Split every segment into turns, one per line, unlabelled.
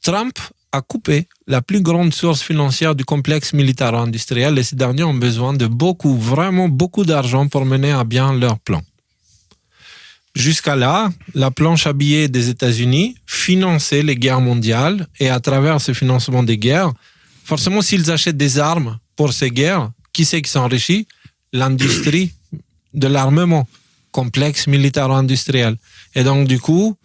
Trump a coupé la plus grande source financière du complexe militaro-industriel et ces derniers ont besoin de vraiment beaucoup d'argent pour mener à bien leur plan. Jusqu'à là, la planche à billets des États-Unis finançait les guerres mondiales et à travers ce financement des guerres, forcément, s'ils achètent des armes pour ces guerres, qui c'est qui s'enrichit? L'industrie de l'armement, complexe militaro-industriel. Et donc, du coup,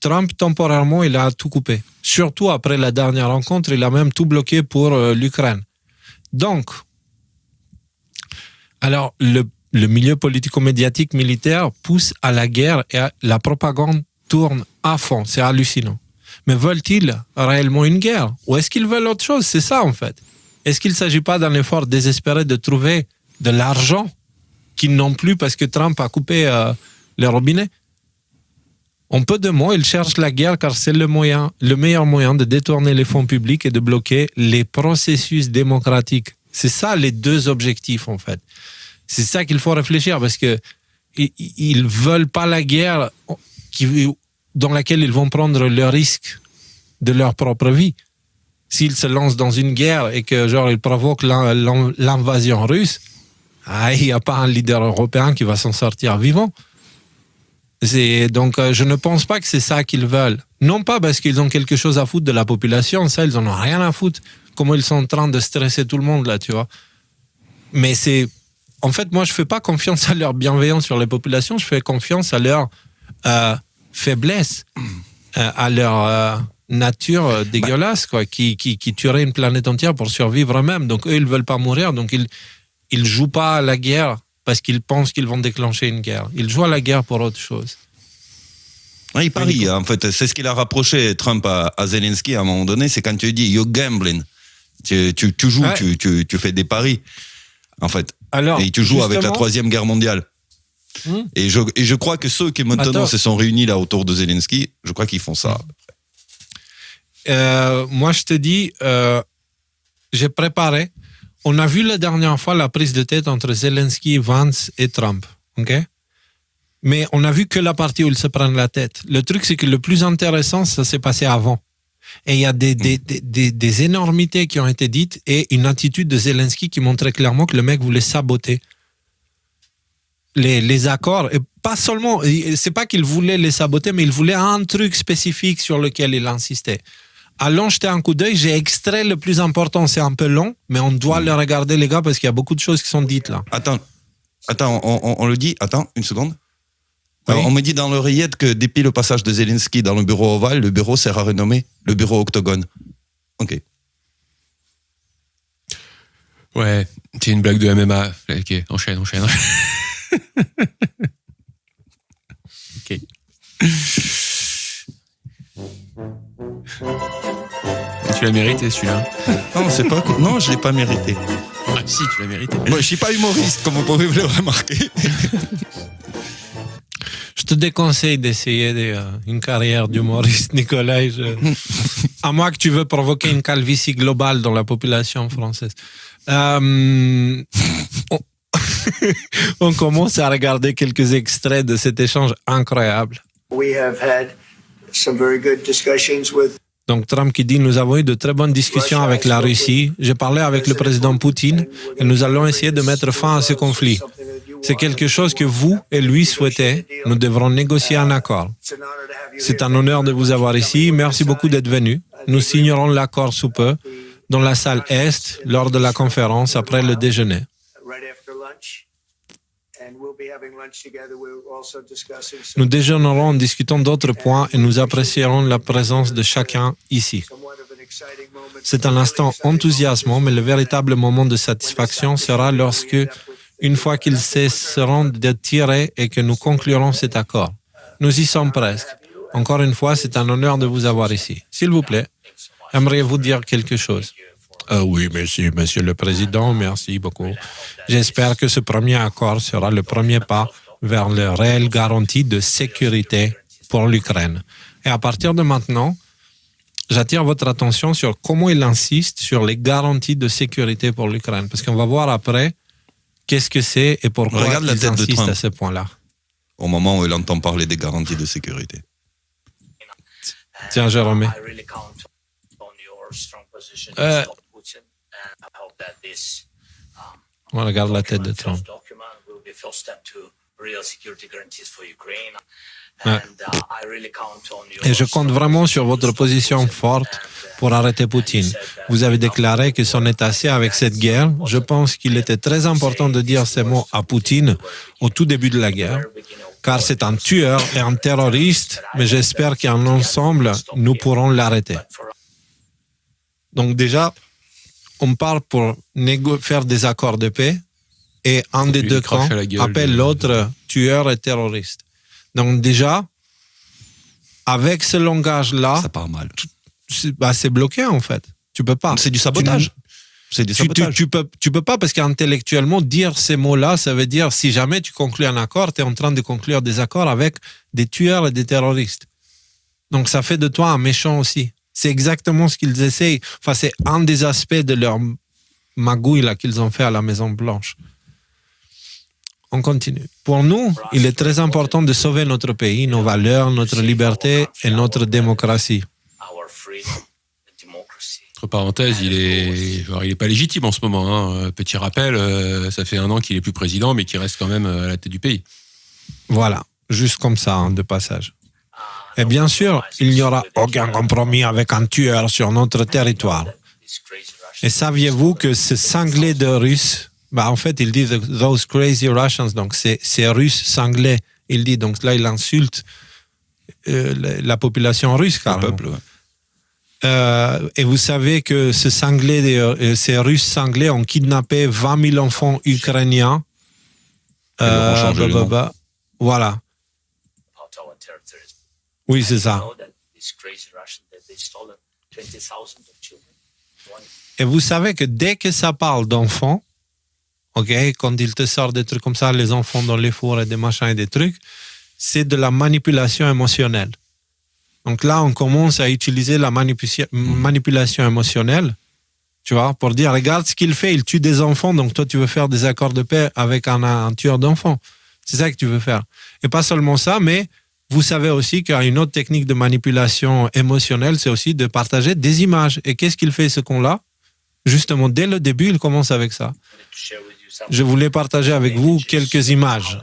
Trump, temporairement, il a tout coupé. Surtout après la dernière rencontre, il a même tout bloqué pour l'Ukraine. Donc, alors, le milieu politico-médiatique militaire pousse à la guerre et la propagande tourne à fond. C'est hallucinant. Mais veulent-ils réellement une guerre? Ou est-ce qu'ils veulent autre chose? C'est ça, en fait. Est-ce qu'il ne s'agit pas d'un effort désespéré de trouver de l'argent qu'ils n'ont plus parce que Trump a coupé les robinets? En peu de mots, ils cherchent la guerre car c'est le meilleur moyen de détourner les fonds publics et de bloquer les processus démocratiques. C'est ça les deux objectifs, en fait. C'est ça qu'il faut réfléchir parce que ils veulent pas la guerre dans laquelle ils vont prendre le risque de leur propre vie. S'ils se lancent dans une guerre et que ils provoquent l'invasion russe, il n'y a pas un leader européen qui va s'en sortir vivant. Donc, je ne pense pas que c'est ça qu'ils veulent. Non pas parce qu'ils ont quelque chose à foutre de la population, ça, ils en ont rien à foutre. Comment ils sont en train de stresser tout le monde, là, tu vois. Mais c'est... En fait, moi, je ne fais pas confiance à leur bienveillance sur les populations, je fais confiance à leur faiblesse, à leur nature dégueulasse, quoi, qui tuerait une planète entière pour survivre eux-mêmes. Donc, eux, ils ne veulent pas mourir, donc ils ne jouent pas à la guerre parce qu'ils pensent qu'ils vont déclencher une guerre. Ils jouent à la guerre pour autre chose.
Il parie, en fait. C'est ce qu'il a rapproché Trump à Zelensky à un moment donné, c'est quand tu dis « you're gambling ». Tu joues, ouais. tu fais des paris, en fait. Alors, et tu joues avec la Troisième Guerre mondiale. Et je crois que ceux qui maintenant se sont réunis là autour de Zelensky, je crois qu'ils font ça.
Moi, je te dis, j'ai préparé. On a vu la dernière fois la prise de tête entre Zelensky, Vance et Trump. Okay? Mais on a vu que la partie où ils se prennent la tête. Le truc, c'est que le plus intéressant, ça s'est passé avant. Et il y a des énormités qui ont été dites et une attitude de Zelensky qui montrait clairement que le mec voulait saboter les accords. Et pas seulement, c'est pas qu'il voulait les saboter, mais il voulait un truc spécifique sur lequel il insistait. Allons jeter un coup d'œil, j'ai extrait le plus important, c'est un peu long, mais on doit le regarder, les gars, parce qu'il y a beaucoup de choses qui sont dites là.
Attends, on le dit, attends, une seconde. Oui. Alors, on me dit dans l'oreillette que depuis le passage de Zelensky dans le bureau ovale, le bureau sera renommé le bureau octogone. Ok.
Ouais, c'est une blague de MMA. Ok, enchaîne. Ok. Tu l'as mérité celui-là.
Non, c'est pas. Non, je l'ai pas mérité.
Ah si, tu l'as mérité.
Moi, je suis pas humoriste, comme vous pouvez le remarquer.
Je te déconseille d'essayer une carrière d'humoriste, Nicolas. À moins que tu veux provoquer une calvitie globale dans la population française. On commence à regarder quelques extraits de cet échange incroyable. Donc Trump qui dit « Nous avons eu de très bonnes discussions avec la Russie. J'ai parlé avec le président Poutine et nous allons essayer de mettre fin à ce conflit. C'est quelque chose que vous et lui souhaitez. Nous devrons négocier un accord. C'est un honneur de vous avoir ici. Merci beaucoup d'être venu. Nous signerons l'accord sous peu dans la salle Est lors de la conférence après le déjeuner. » Nous déjeunerons en discutant d'autres points et nous apprécierons la présence de chacun ici. C'est un instant enthousiasmant, mais le véritable moment de satisfaction sera lorsque, une fois qu'ils cesseront de tirer et que nous conclurons cet accord. Nous y sommes presque. Encore une fois, c'est un honneur de vous avoir ici. S'il vous plaît, aimeriez-vous dire quelque chose? Oui, merci, Monsieur le Président, merci beaucoup. J'espère que ce premier accord sera le premier pas vers la réelle garantie de sécurité pour l'Ukraine. Et à partir de maintenant, j'attire votre attention sur comment il insiste sur les garanties de sécurité pour l'Ukraine. Parce qu'on va voir après qu'est-ce que c'est et pourquoi ils insistent à ce point-là.
Au moment où il entend parler des garanties de sécurité.
Tiens, Jérôme. On regarde la tête de Trump. Ouais. Et je compte vraiment sur votre position forte pour arrêter Poutine. Vous avez déclaré que c'en est assez avec cette guerre. Je pense qu'il était très important de dire ces mots à Poutine au tout début de la guerre, car c'est un tueur et un terroriste, mais j'espère qu'en ensemble, nous pourrons l'arrêter. Donc déjà, on parle pour faire des accords de paix et un des deux camps appelle l'autre tueur et terroriste. Donc déjà, avec ce langage-là,
ça part mal.
C'est bloqué en fait. Tu peux pas.
C'est du sabotage.
Tu peux pas parce qu'intellectuellement dire ces mots-là, ça veut dire si jamais tu conclus un accord, tu es en train de conclure des accords avec des tueurs et des terroristes. Donc ça fait de toi un méchant aussi. C'est exactement ce qu'ils essayent. Enfin, c'est un des aspects de leur magouille là qu'ils ont fait à la Maison Blanche. On continue. Pour nous, il est très important de sauver notre pays, nos valeurs, notre liberté et notre démocratie.
Entre parenthèses, il est pas légitime en ce moment. Hein. Petit rappel, ça fait 1 an qu'il est plus président, mais qu'il reste quand même à la tête du pays.
Voilà, juste comme ça, hein, de passage. Et bien sûr, il n'y aura aucun compromis avec un tueur sur notre territoire. Et saviez-vous que ce cinglé de Russes, en fait, il dit « those crazy Russians », donc c'est Russes cinglés. Il dit, donc là, il insulte la population russe, carrément.
Le peuple, ouais.
Et vous savez que ces Russes cinglés ont kidnappé 20 000 enfants ukrainiens. Voilà. Oui, c'est ça. Et vous savez que dès que ça parle d'enfants, quand ils te sortent des trucs comme ça, les enfants dans les fours et des machins et des trucs, c'est de la manipulation émotionnelle. Donc là, on commence à utiliser la manipulation émotionnelle, tu vois, pour dire, regarde ce qu'il fait, il tue des enfants, donc toi, tu veux faire des accords de paix avec un tueur d'enfants. C'est ça que tu veux faire. Et pas seulement ça, mais vous savez aussi qu'il y a une autre technique de manipulation émotionnelle, c'est aussi de partager des images. Et qu'est-ce qu'il fait, ce con-là? Justement, dès le début, il commence avec ça. Je voulais partager avec vous quelques images.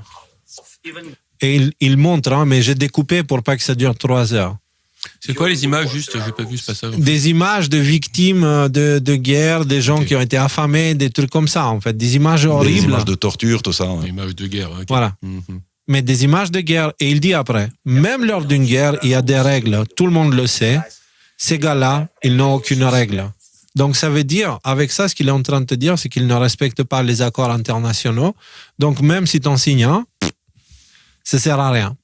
Et il montre, hein, mais j'ai découpé pour pas que ça dure 3 heures.
C'est quoi les images, juste? J'ai pas vu ce passage.
Des images de victimes de guerre, des gens qui ont été affamés, des trucs comme ça, en fait. Des images horribles. Des
images de torture, tout ça. Ouais.
Des images de guerre. Okay.
Voilà. Mais des images de guerre. Et il dit après, même lors d'une guerre, il y a des règles. Tout le monde le sait. Ces gars-là, ils n'ont aucune règle. Donc, ça veut dire, avec ça, ce qu'il est en train de te dire, c'est qu'il ne respecte pas les accords internationaux. Donc, même si tu en signes un, ça ne sert à rien.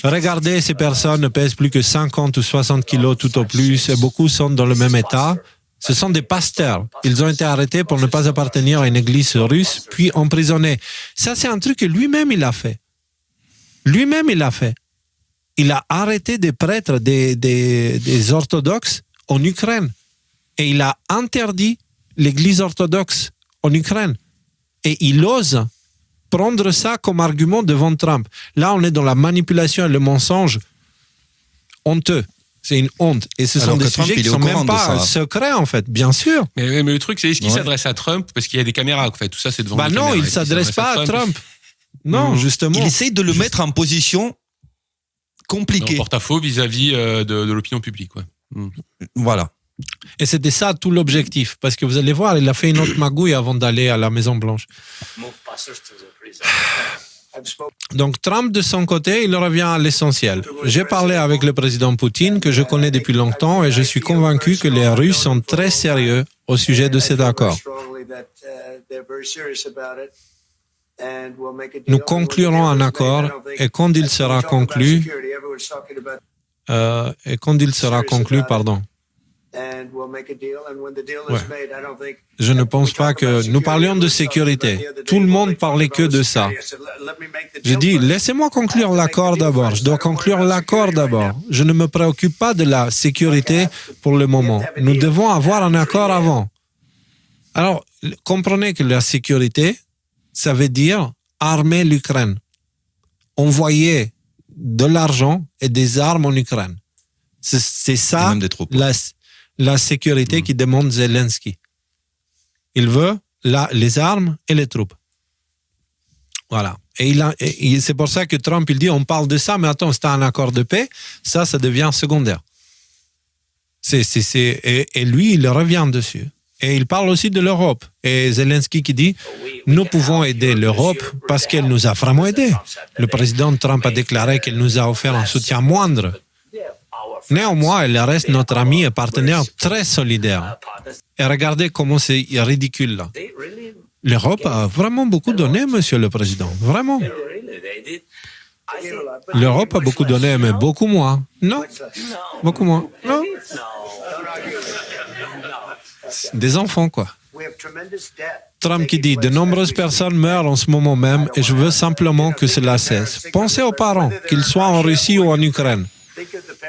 Regardez, ces personnes ne pèsent plus que 50 ou 60 kilos tout au plus, et beaucoup sont dans le même état. Ce sont des pasteurs. Ils ont été arrêtés pour ne pas appartenir à une église russe, puis emprisonnés. Ça, c'est un truc que lui-même, il a fait. Lui-même, il a fait. Il a arrêté des prêtres, des orthodoxes en Ukraine. Et il a interdit l'église orthodoxe en Ukraine. Et il ose prendre ça comme argument devant Trump. Là, on est dans la manipulation et le mensonge honteux. C'est une honte. Et ce sont des sujets qui ne sont même pas secrets, en fait, bien sûr.
Mais le truc, c'est est-ce qu'il s'adresse à Trump parce qu'il y a des caméras, en fait. Tout ça, c'est devant les caméras.
Non, il ne s'adresse pas à Trump. Non, justement.
Il essaye de le mettre en position compliquée.
En porte-à-faux vis-à-vis de l'opinion publique. Ouais.
Voilà.
Et c'était ça tout l'objectif. Parce que vous allez voir, il a fait une autre magouille avant d'aller à la Maison Blanche. Donc Trump, de son côté, il revient à l'essentiel. J'ai parlé avec le président Poutine, que je connais depuis longtemps, et je suis convaincu que les Russes sont très sérieux au sujet de cet accord. Nous conclurons un accord, et quand il sera conclu, je ne pense pas que... Nous parlions de sécurité. Tout le monde parlait que de ça. Je dis, laissez-moi conclure l'accord d'abord. Je dois conclure l'accord d'abord. Je ne me préoccupe pas de la sécurité pour le moment. Nous devons avoir un accord avant. Alors, comprenez que la sécurité, ça veut dire armer l'Ukraine. Envoyer de l'argent et des armes en Ukraine. C'est ça, la sécurité qui demande Zelensky. Il veut les armes et les troupes. Voilà. Et c'est pour ça que Trump, il dit, on parle de ça, mais attends, c'est un accord de paix, ça devient secondaire. Et lui, il revient dessus. Et il parle aussi de l'Europe. Et Zelensky qui dit, nous pouvons aider l'Europe parce qu'elle nous a vraiment aidés. Le président Trump a déclaré qu'elle nous a offert un soutien moindre. Néanmoins, elle reste notre ami et partenaire très solidaire. Et regardez comment c'est ridicule là. L'Europe a vraiment beaucoup donné, monsieur le président. Vraiment. L'Europe a beaucoup donné, mais beaucoup moins. Non. Beaucoup moins. Non. Des enfants, quoi. Trump qui dit, de nombreuses personnes meurent en ce moment même et je veux simplement que cela cesse. Pensez aux parents, qu'ils soient en Russie ou en Ukraine.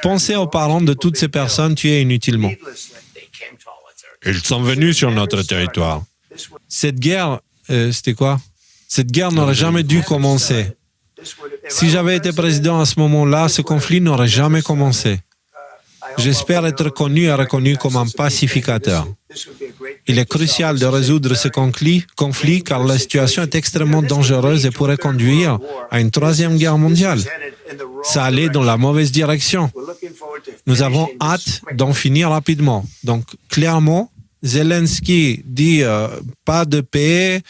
Pensez aux parents de toutes ces personnes tuées inutilement. Ils sont venus sur notre territoire. Cette guerre, c'était quoi? Cette guerre n'aurait jamais dû commencer. Si j'avais été président à ce moment-là, ce conflit n'aurait jamais commencé. J'espère être connu et reconnu comme un pacificateur. Il est crucial de résoudre ce conflit car la situation est extrêmement dangereuse et pourrait conduire à une troisième guerre mondiale. Ça allait dans la mauvaise direction. Nous avons hâte d'en finir rapidement. Donc, clairement, Zelensky dit pas de paix,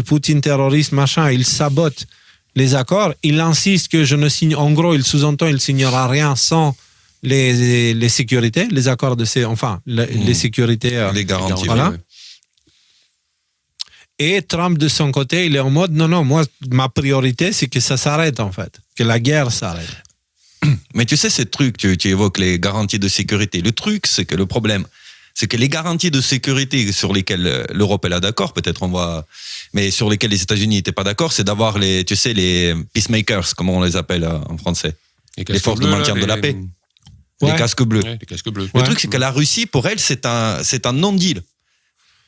Poutine terroriste, machin, il sabote les accords. Il insiste que je ne signe, en gros, il sous-entend, il signera rien sans les sécurités, les accords de les sécurités,
les garanties.
Voilà.
Ouais.
Et Trump, de son côté, il est en mode, non, moi, ma priorité, c'est que ça s'arrête, en fait, que la guerre s'arrête.
Mais tu sais, ces trucs, tu évoques les garanties de sécurité. Le truc, c'est que le problème, c'est que les garanties de sécurité sur lesquelles l'Europe est là d'accord, peut-être mais sur lesquelles les États-Unis n'étaient pas d'accord, c'est d'avoir les peacemakers, comme on les appelle en français, les forces de maintien de la paix.
Ouais.
Les casques bleus.
Ouais, les casques bleus.
Le truc, c'est que la Russie, pour elle, c'est un non-deal.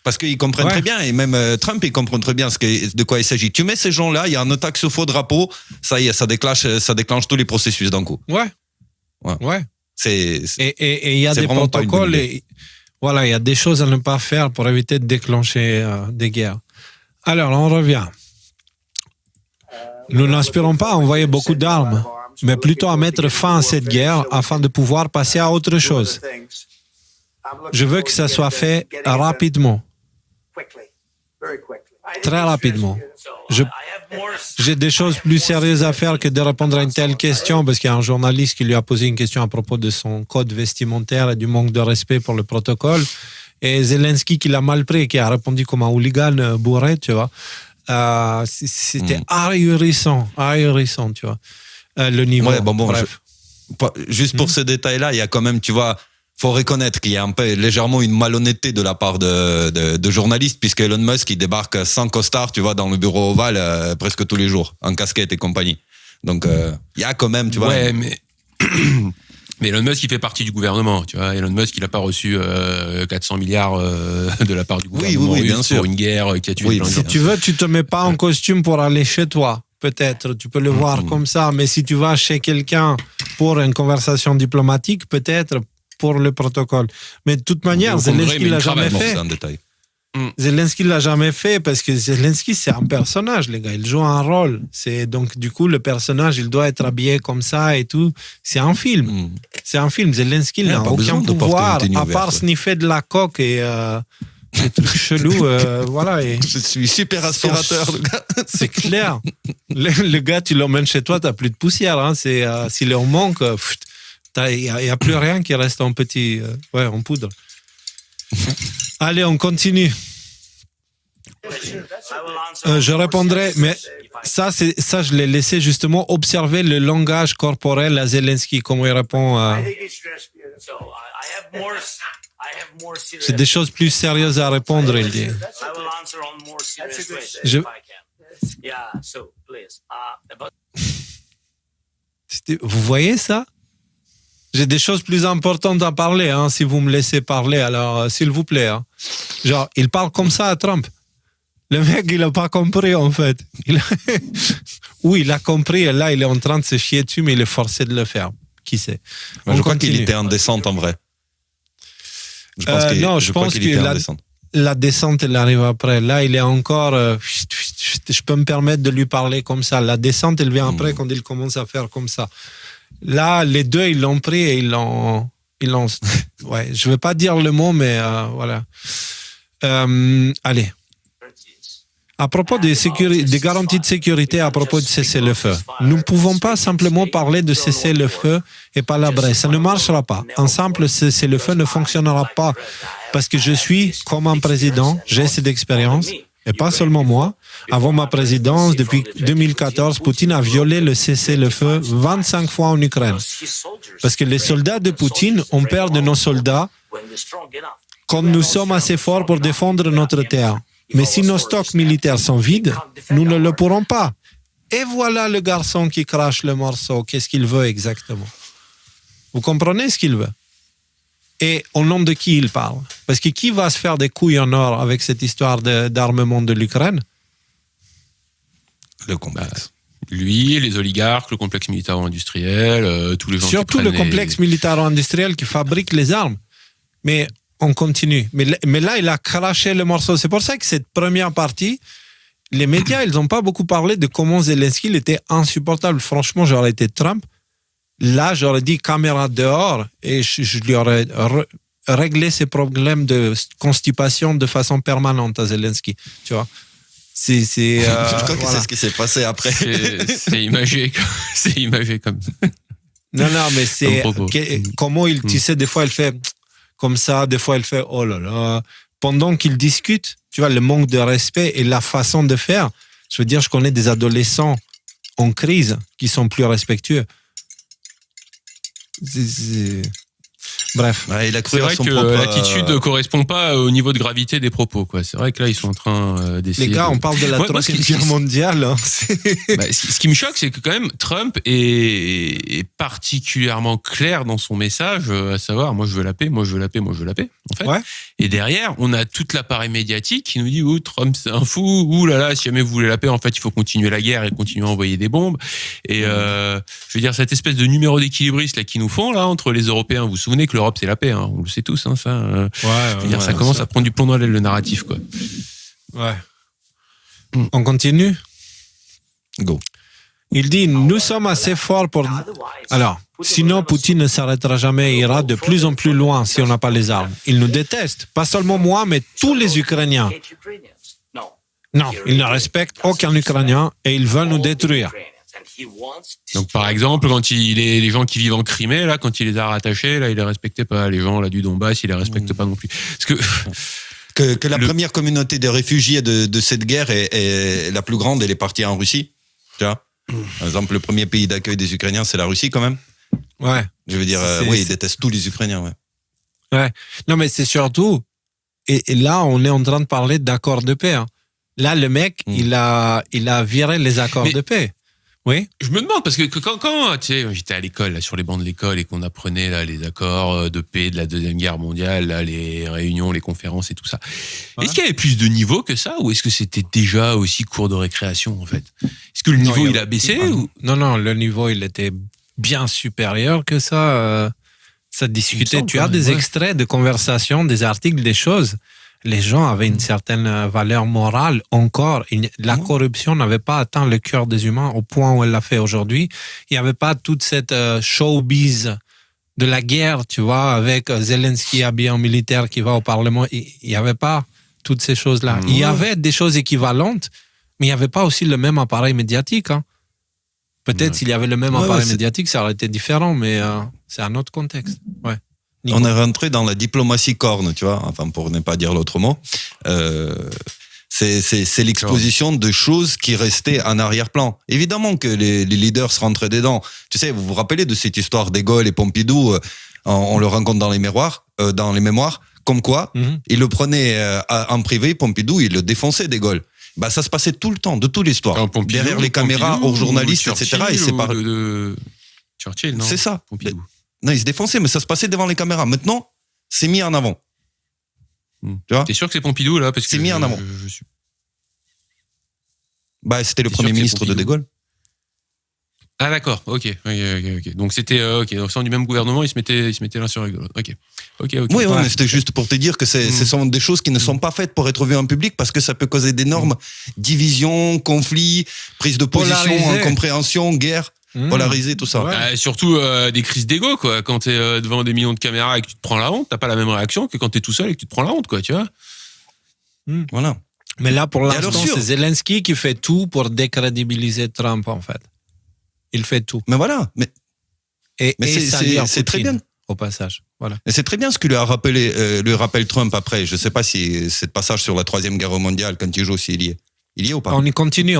Parce qu'ils comprennent très bien, et même Trump, il comprend très bien de quoi il s'agit. Tu mets ces gens-là, il y a une attaque sur faux drapeau, ça y est, ça déclenche tous les processus d'un coup.
Ouais. Et il y a des protocoles, il y a des choses à ne pas faire pour éviter de déclencher des guerres. Alors, on revient. Nous n'aspirons pas à envoyer beaucoup d'armes, mais plutôt à mettre fin à cette guerre afin de pouvoir passer à autre chose. Je veux que ça soit fait rapidement. Très rapidement. J'ai des choses plus sérieuses à faire que de répondre à une telle question, parce qu'il y a un journaliste qui lui a posé une question à propos de son code vestimentaire et du manque de respect pour le protocole. Et Zelensky, qui l'a mal pris, qui a répondu comme un hooligan bourré, tu vois. C'était ahurissant, tu vois. Le niveau.
Ouais,
bref.
Juste pour ce détail-là, il y a quand même, tu vois, faut reconnaître qu'il y a un peu légèrement une malhonnêteté de la part de journalistes, puisque Elon Musk, il débarque sans costard, tu vois, dans le bureau ovale presque tous les jours, en casquette et compagnie. Donc, il y a quand même, tu vois.
Ouais, mais Elon Musk, il fait partie du gouvernement, tu vois. Elon Musk, il n'a pas reçu 400 milliards de la part du gouvernement russe
bien sûr.
pour une guerre qui a tué plein de gens.
Si tu veux, tu te mets pas en costume pour aller chez toi. Peut-être, tu peux le voir comme ça, mais si tu vas chez quelqu'un pour une conversation diplomatique, peut-être pour le protocole. Mais de toute manière, Zelensky l'a jamais fait. Zelensky l'a jamais fait parce que Zelensky, c'est un personnage, les gars. Il joue un rôle. Donc, du coup, le personnage, il doit être habillé comme ça et tout. C'est un film. C'est un film. Zelensky n'a aucun pouvoir, à part sniffer de la coque et des trucs chelous. Voilà. Et
je suis super aspirateur, le gars.
C'est clair. Le gars, tu l'emmènes chez toi, t'as plus de poussière. Hein. S'il est en manque, il n'y a plus rien qui reste en en poudre. Allez, on continue. Je répondrai, mais ça, je l'ai laissé justement observer le langage corporel à Zelensky, comment il répond. C'est des choses plus sérieuses à répondre, il dit. Vous voyez ça? J'ai des choses plus importantes à parler, hein, si vous me laissez parler, alors s'il vous plaît. Hein. Genre, il parle comme ça à Trump. Le mec, il n'a pas compris, en fait. Oui, il a compris, et là, il est en train de se chier dessus, mais il est forcé de le faire. qui sait.
Je crois qu'il était en descente en vrai.
Je pense que la descente, elle arrive après. Là, il est encore... je peux me permettre de lui parler comme ça. La descente, elle vient après quand il commence à faire comme ça. Là, les deux, ils l'ont pris et ils l'ont ouais, je ne vais pas dire le mot, mais voilà. Allez. À propos des garanties de sécurité, à propos de cessez-le-feu, nous ne pouvons pas simplement parler de cessez-le-feu et palabrer. Ça ne marchera pas. Un simple cessez-le-feu ne fonctionnera pas parce que je suis comme un président, j'ai cette expérience, et pas seulement moi. Avant ma présidence, depuis 2014, Poutine a violé le cessez-le-feu 25 fois en Ukraine. Parce que les soldats de Poutine ont peur de nos soldats quand nous sommes assez forts pour défendre notre terre. Mais si nos stocks militaires sont vides, nous ne le pourrons pas. Et voilà le garçon qui crache le morceau. Qu'est-ce qu'il veut exactement? Vous comprenez ce qu'il veut? Et au nom de qui il parle? Parce que qui va se faire des couilles en or avec cette histoire d'armement de l'Ukraine?
Le complexe.
Lui, les oligarques, le complexe militaro-industriel, tous les gens
surtout le complexe militaro-industriel qui fabrique les armes. Mais on continue. Mais là, il a craché le morceau. C'est pour ça que cette première partie, les médias, ils n'ont pas beaucoup parlé de comment Zelensky il était insupportable. Franchement, j'aurais été Trump. Là, j'aurais dit caméra dehors et je lui aurais réglé ses problèmes de constipation de façon permanente à Zelensky. Tu vois?
Je crois que c'est ce qui s'est passé après.
C'est imagé. C'est imagé comme ça.
Non, mais c'est comment il, tu sais, des fois, il fait comme ça, des fois, il fait oh là là. Pendant qu'ils discutent, tu vois, le manque de respect et la façon de faire. Je veux dire, je connais des adolescents en crise qui sont plus respectueux. Bref.
Ouais,
c'est vrai que l'attitude ne correspond pas au niveau de gravité des propos, quoi. C'est vrai que là, ils sont en train d'essayer.
Les gars, on parle de la Troisième Guerre mondiale. Hein.
Ce qui me choque, c'est que quand même, Trump est particulièrement clair dans son message, à savoir, moi je veux la paix, moi je veux la paix, moi je veux la paix. En fait. Ouais. Et derrière, on a toute l'appareil médiatique qui nous dit, oh, Trump c'est un fou, ouh là là, si jamais vous voulez la paix, en fait, il faut continuer la guerre et continuer à envoyer des bombes. Et je veux dire, cette espèce de numéro d'équilibriste là qu'ils nous font là entre les Européens, vous vous souvenez que l'Europe c'est la paix, hein, on le sait tous, hein, ça. Ça commence à prendre du plomb dans l'aile le narratif, quoi.
Ouais. On continue.
Go.
Il dit, nous sommes assez forts pour... Alors, sinon Poutine ne s'arrêtera jamais et ira de plus en plus loin si on n'a pas les armes. Il nous déteste, pas seulement moi, mais tous les Ukrainiens. Non, il ne respecte aucun Ukrainien et il veut nous détruire.
Donc, par exemple, quand les gens qui vivent en Crimée, là, quand il les a rattachés, là, il les respectait pas. Les gens là du Donbass, il les respecte pas non plus. Parce
que la première communauté de réfugiés de cette guerre est la plus grande, elle est partie en Russie. Tu vois? Par exemple, le premier pays d'accueil des Ukrainiens, c'est la Russie quand même.
Ouais.
Je veux dire, oui, ils détestent tous les Ukrainiens. Ouais.
Ouais. Non, mais c'est surtout, et là, on est en train de parler d'accords de paix. Hein. Là, le mec, il a viré les accords de paix. Oui.
Je me demande, parce que quand tu sais, j'étais à l'école, là, sur les bancs de l'école, et qu'on apprenait là, les accords de paix de la Deuxième Guerre mondiale, là, les réunions, les conférences et tout ça. Ouais. Est-ce qu'il y avait plus de niveau que ça, ou est-ce que c'était déjà aussi cours de récréation, en fait? Est-ce que le niveau, il a baissé ou...
Non, le niveau, il était bien supérieur que ça. Ça discutait. Tu as des extraits de conversations, des articles, des choses. Les gens avaient une certaine valeur morale encore. La corruption n'avait pas atteint le cœur des humains au point où elle l'a fait aujourd'hui. Il n'y avait pas toute cette showbiz de la guerre, tu vois, avec Zelensky habillé en militaire qui va au Parlement. Il n'y avait pas toutes ces choses-là. Il y avait des choses équivalentes, mais il n'y avait pas aussi le même appareil médiatique. Hein. Peut-être s'il y avait le même appareil médiatique, ça aurait été différent, mais c'est un autre contexte. Ouais.
On est rentré dans la diplomatie corne, tu vois, enfin pour ne pas dire l'autre mot. C'est l'exposition de choses qui restaient en arrière-plan. Évidemment que les leaders se rentraient dedans. Tu sais, vous vous rappelez de cette histoire de Gaulle et Pompidou, on le rencontre dans les mémoires, comme quoi, il le prenait en privé, Pompidou, il le défonçait de Gaulle. Bah, ça se passait tout le temps, de toute l'histoire. Derrière les caméras, aux journalistes, etc. Et c'est pas...
Churchill, non?
C'est ça. Pompidou. Non, il se défonçait, mais ça se passait devant les caméras. Maintenant, c'est mis en avant.
Tu vois? T'es sûr que c'est Pompidou, là? Parce que
c'est mis en avant. Bah, c'était le premier ministre de De Gaulle.
Ah d'accord, ok. Donc c'était ok. Donc c'est du même gouvernement, ils se mettaient l'un sur l'autre. Ok.
Oui, mais c'était juste pour te dire que ce sont des choses qui ne sont pas faites pour être vues en public parce que ça peut causer d'énormes divisions, conflits, prise de position, incompréhension, guerre. Polarisé, tout ça.
Ouais. Surtout des crises d'ego, quoi. Quand t'es devant des millions de caméras et que tu te prends la honte, t'as pas la même réaction que quand t'es tout seul et que tu te prends la honte, quoi, tu vois.
Voilà.
Mais là, pour l'instant, c'est Zelensky qui fait tout pour décrédibiliser Trump, en fait. Il fait tout.
Mais voilà. Mais
c'est
très bien.
Au passage. Voilà.
Et c'est très bien ce que lui rappelle Trump après. Je sais pas si c'est le passage sur la 3e guerre mondiale, quand il joue, s'il y est. Il y est ou pas?
On continue.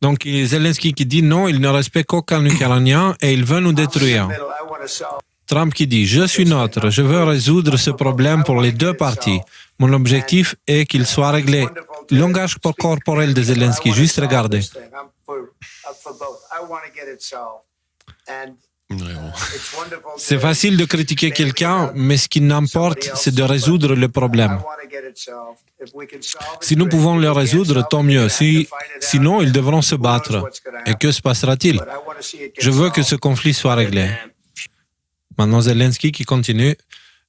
Donc, Zelensky qui dit non, il ne respecte aucun Ukrainien et il veut nous détruire. Trump qui dit, je suis neutre, je veux résoudre ce problème pour les deux parties. Mon objectif est qu'il soit réglé. Langage corporel de Zelensky, juste regardez. C'est facile de critiquer quelqu'un, mais ce qui n'importe, c'est de résoudre le problème. Si nous pouvons le résoudre, tant mieux. Sinon, ils devront se battre. Et que se passera-t-il? Je veux que ce conflit soit réglé. Maintenant, Zelensky qui continue.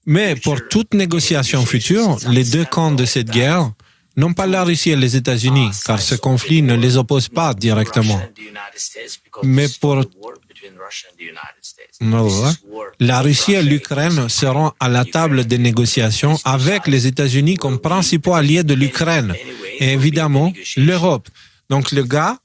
Mais pour toute négociation future, les deux camps de cette guerre, non pas la Russie et les États-Unis, car ce conflit ne les oppose pas directement, mais pour la Russie et l'Ukraine seront à la table des négociations avec les États-Unis comme principaux alliés de l'Ukraine et évidemment l'Europe. Donc le gars,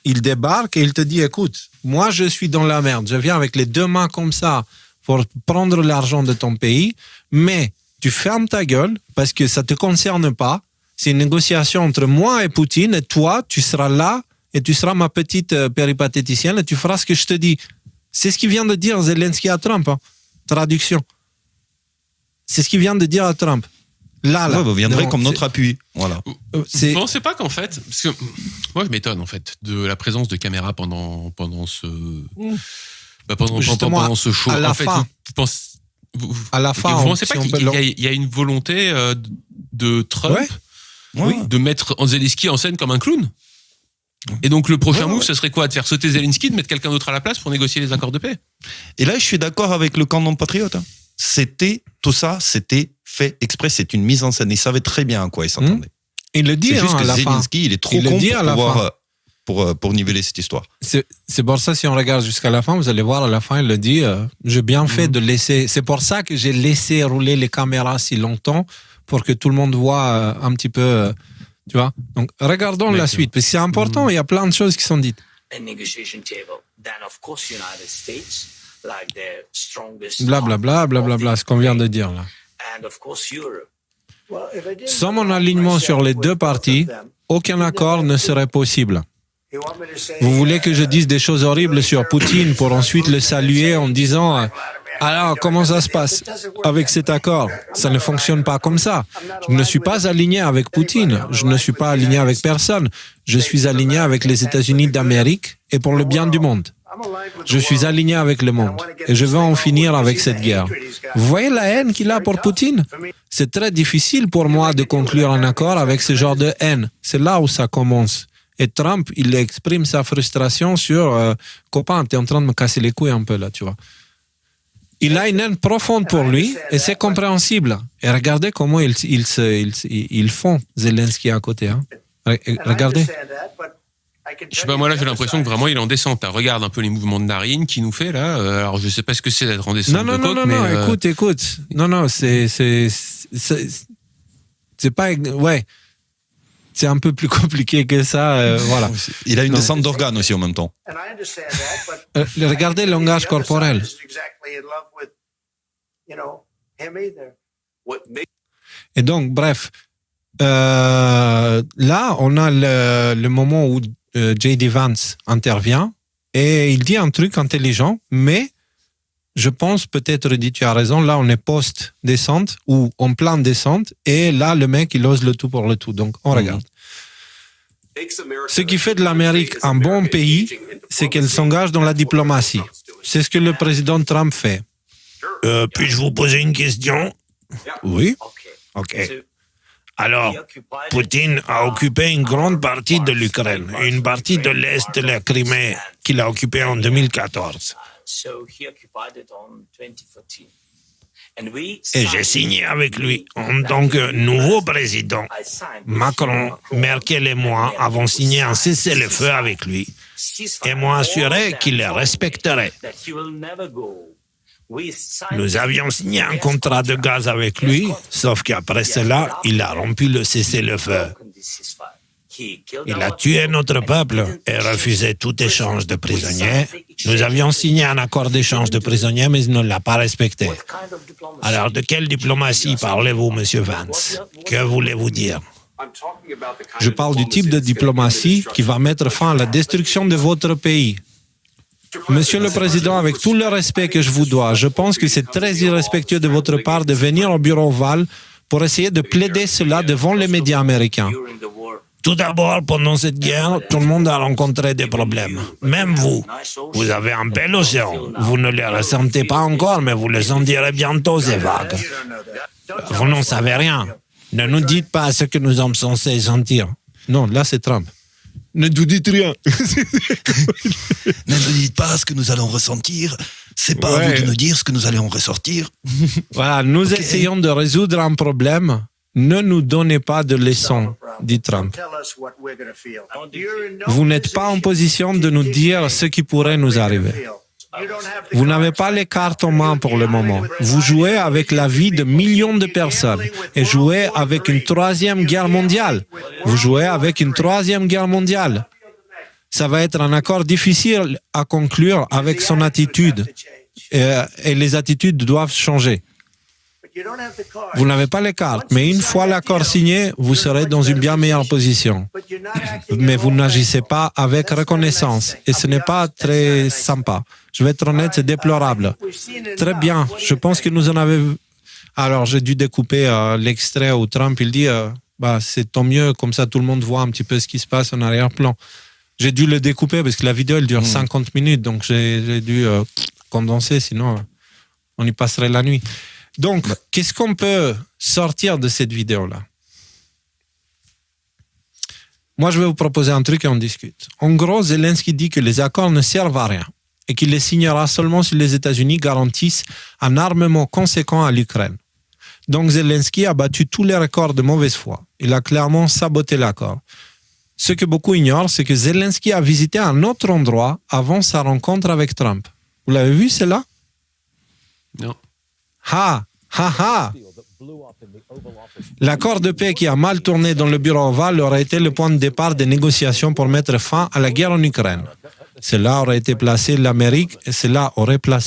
il débarque et il te dit, écoute, moi je suis dans la merde, je viens avec les deux mains comme ça pour prendre l'argent de ton pays, mais tu fermes ta gueule parce que ça ne te concerne pas. C'est une négociation entre moi et Poutine et toi, tu seras là et tu seras ma petite péripatéticienne et tu feras ce que je te dis. C'est ce qu'il vient de dire Zelensky à Trump. Hein. Traduction. C'est ce qu'il vient de dire à Trump. Là.
Vous viendrez comme notre appui. Voilà.
Vous ne pensez pas qu'en fait, parce que moi je m'étonne en fait de la présence de caméras pendant ce pendant ce show.
À la fin. À la fin.
Vous ne pensez pas qu'il y a une volonté de Trump de mettre Zelensky en scène comme un clown? Et donc le prochain move, ce serait quoi? De faire sauter Zelensky, de mettre quelqu'un d'autre à la place pour négocier les accords de paix?
Et là, je suis d'accord avec le camp non patriote. Tout ça, c'était fait exprès, c'est une mise en scène. Il savait très bien à quoi il s'entendait.
Il le dit
c'est juste
à
que
la
Zelensky,
fin.
Il est trop con pour niveler cette histoire.
C'est pour ça, si on regarde jusqu'à la fin, vous allez voir à la fin, il le dit, j'ai bien fait de laisser... C'est pour ça que j'ai laissé rouler les caméras si longtemps, pour que tout le monde voit un petit peu... tu vois? Donc, regardons la suite, parce que c'est important, il y a plein de choses qui sont dites. Blablabla, ce qu'on vient de dire là. Sans mon alignement sur les deux parties, aucun accord ne serait possible. Vous voulez que je dise des choses horribles sur Poutine pour ensuite le saluer en disant alors comment ça se passe avec cet accord? Ça ne fonctionne pas comme ça. Je ne suis pas aligné avec Poutine, je ne suis pas aligné avec personne. Je suis aligné avec les États-Unis d'Amérique et pour le bien du monde. Je suis aligné avec le monde et je veux en finir avec cette guerre. Vous voyez la haine qu'il a pour Poutine? C'est très difficile pour moi de conclure un accord avec ce genre de haine. C'est là où ça commence. Et Trump, il exprime sa frustration sur copain, t'es en train de me casser les couilles un peu là, tu vois. Il a une haine profonde pour lui et c'est compréhensible. Et regardez comment ils font Zelensky à côté. Hein. Regardez.
Je sais pas, moi là j'ai l'impression que vraiment il est en descente. Regarde un peu les mouvements de narine qu'il nous fait là. Alors je sais pas ce que c'est d'être en descente.
Non, écoute. Non, c'est pas... Ouais. C'est un peu plus compliqué que ça, voilà.
Il a une descente d'organes aussi en même temps.
Regardez le langage corporel. Et donc, bref, là, on a le moment où J.D. Vance intervient et il dit un truc intelligent, mais je pense peut-être, dit, tu as raison, là on est post-descente ou en plein descente et là le mec il ose le tout pour le tout. Donc on regarde. Ce qui fait de l'Amérique un bon pays, c'est qu'elle s'engage dans la diplomatie. C'est ce que le président Trump fait. Puis-je vous poser une question? Oui. OK. Alors, Poutine a occupé une grande partie de l'Ukraine, une partie de l'Est de la Crimée qu'il a occupée en 2014. Et j'ai signé avec lui en tant que nouveau président. Macron, Merkel et moi avons signé un cessez-le-feu avec lui et m'ont assuré qu'il le respecterait. Nous avions signé un contrat de gaz avec lui, sauf qu'après cela, il a rompu le cessez-le-feu. Il a tué notre peuple et refusé tout échange de prisonniers. Nous avions signé un accord d'échange de prisonniers, mais il ne l'a pas respecté. Alors, de quelle diplomatie parlez-vous, Monsieur Vance? Que voulez-vous dire? Je parle du type de diplomatie qui va mettre fin à la destruction de votre pays. Monsieur le Président, avec tout le respect que je vous dois, je pense que c'est très irrespectueux de votre part de venir au bureau Oval pour essayer de plaider cela devant les médias américains. Tout d'abord, pendant cette guerre, tout le monde a rencontré des problèmes. Même vous. Vous avez un bel océan. Vous ne les ressentez pas encore, mais vous les sentirez bientôt, ces vagues. Vous n'en savez rien. Ne nous dites pas ce que nous sommes censés sentir. Non, là, c'est Trump. Ne nous dites rien.
Ne nous dites pas ce que nous allons ressentir. C'est pas à vous de nous dire ce que nous allons ressortir.
Voilà, nous essayons de résoudre un problème. Ne nous donnez pas de leçons, dit Trump. Vous n'êtes pas en position de nous dire ce qui pourrait nous arriver. Vous n'avez pas les cartes en main pour le moment. Vous jouez avec la vie de millions de personnes et jouez avec une troisième guerre mondiale. Vous jouez avec une troisième guerre mondiale. Ça va être un accord difficile à conclure avec son attitude et les attitudes doivent changer. Vous n'avez pas les cartes, mais une fois l'accord signé, vous serez dans une bien meilleure position. Mais vous n'agissez pas avec reconnaissance et ce n'est pas très sympa. Je vais être honnête, c'est déplorable. Très bien, je pense que nous en avons... Alors, j'ai dû découper l'extrait où Trump, il dit c'est tant mieux, comme ça tout le monde voit un petit peu ce qui se passe en arrière-plan. J'ai dû le découper parce que la vidéo, elle dure 50 minutes, donc j'ai dû condenser, sinon on y passerait la nuit. Donc, qu'est-ce qu'on peut sortir de cette vidéo-là? Moi, je vais vous proposer un truc et on discute. En gros, Zelensky dit que les accords ne servent à rien et qu'il les signera seulement si les États-Unis garantissent un armement conséquent à l'Ukraine. Donc, Zelensky a battu tous les records de mauvaise foi. Il a clairement saboté l'accord. Ce que beaucoup ignorent, c'est que Zelensky a visité un autre endroit avant sa rencontre avec Trump. Vous l'avez vu, celle-là?
Non.
L'accord de paix qui a mal tourné dans le bureau Oval aurait été le point de départ des négociations pour mettre fin à la guerre en Ukraine. Cela aurait placé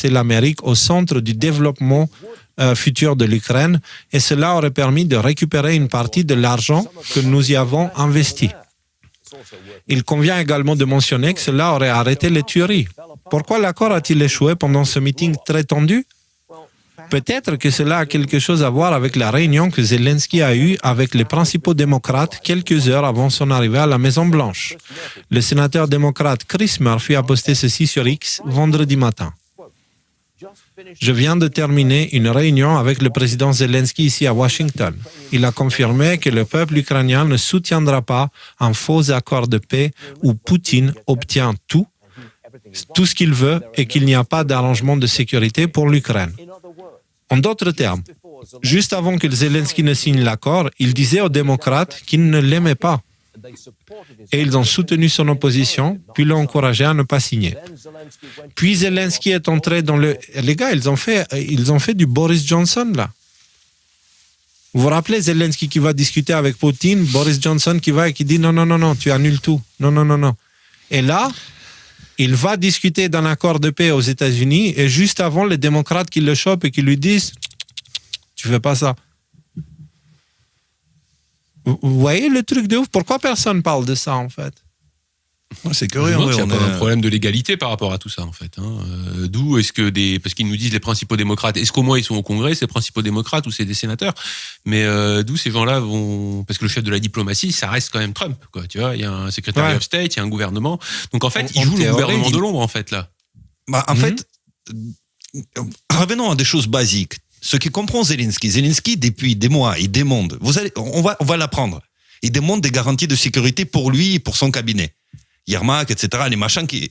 l'Amérique au centre du développement futur de l'Ukraine et cela aurait permis de récupérer une partie de l'argent que nous y avons investi. Il convient également de mentionner que cela aurait arrêté les tueries. Pourquoi l'accord a-t-il échoué pendant ce meeting très tendu? Peut-être que cela a quelque chose à voir avec la réunion que Zelensky a eue avec les principaux démocrates quelques heures avant son arrivée à la Maison-Blanche. Le sénateur démocrate Chris Murphy a posté ceci sur X vendredi matin. Je viens de terminer une réunion avec le président Zelensky ici à Washington. Il a confirmé que le peuple ukrainien ne soutiendra pas un faux accord de paix où Poutine obtient tout ce qu'il veut et qu'il n'y a pas d'arrangement de sécurité pour l'Ukraine. En d'autres termes, juste avant que Zelensky ne signe l'accord, il disait aux démocrates qu'ils ne l'aimaient pas. Et ils ont soutenu son opposition, puis l'ont encouragé à ne pas signer. Puis Zelensky est entré dans le... Les gars, ils ont fait du Boris Johnson, là. Vous vous rappelez Zelensky qui va discuter avec Poutine, Boris Johnson qui va et qui dit non, tu annules tout. Non. Et là... il va discuter d'un accord de paix aux États-Unis et juste avant, les démocrates qui le chopent et qui lui disent « tu fais pas ça ». Vous voyez le truc de ouf? Pourquoi personne parle de ça, en fait?
C'est curieux.
Il y a pas un problème de légalité par rapport à tout ça, en fait. D'où est-ce que parce qu'ils nous disent les principaux démocrates, est-ce qu'au moins ils sont au Congrès, ces principaux démocrates, ou c'est des sénateurs? Mais d'où ces gens-là vont... Parce que le chef de la diplomatie, ça reste quand même Trump, quoi. Tu vois, il y a un secrétaire of State, il y a un gouvernement. Donc en fait, il joue le gouvernement de l'ombre, en fait, là.
En fait, revenons à des choses basiques. ce qui comprend Zelensky. Zelensky, depuis des mois, il demande, on va l'apprendre. Il demande des garanties de sécurité pour lui et pour son cabinet. Yermak, etc.,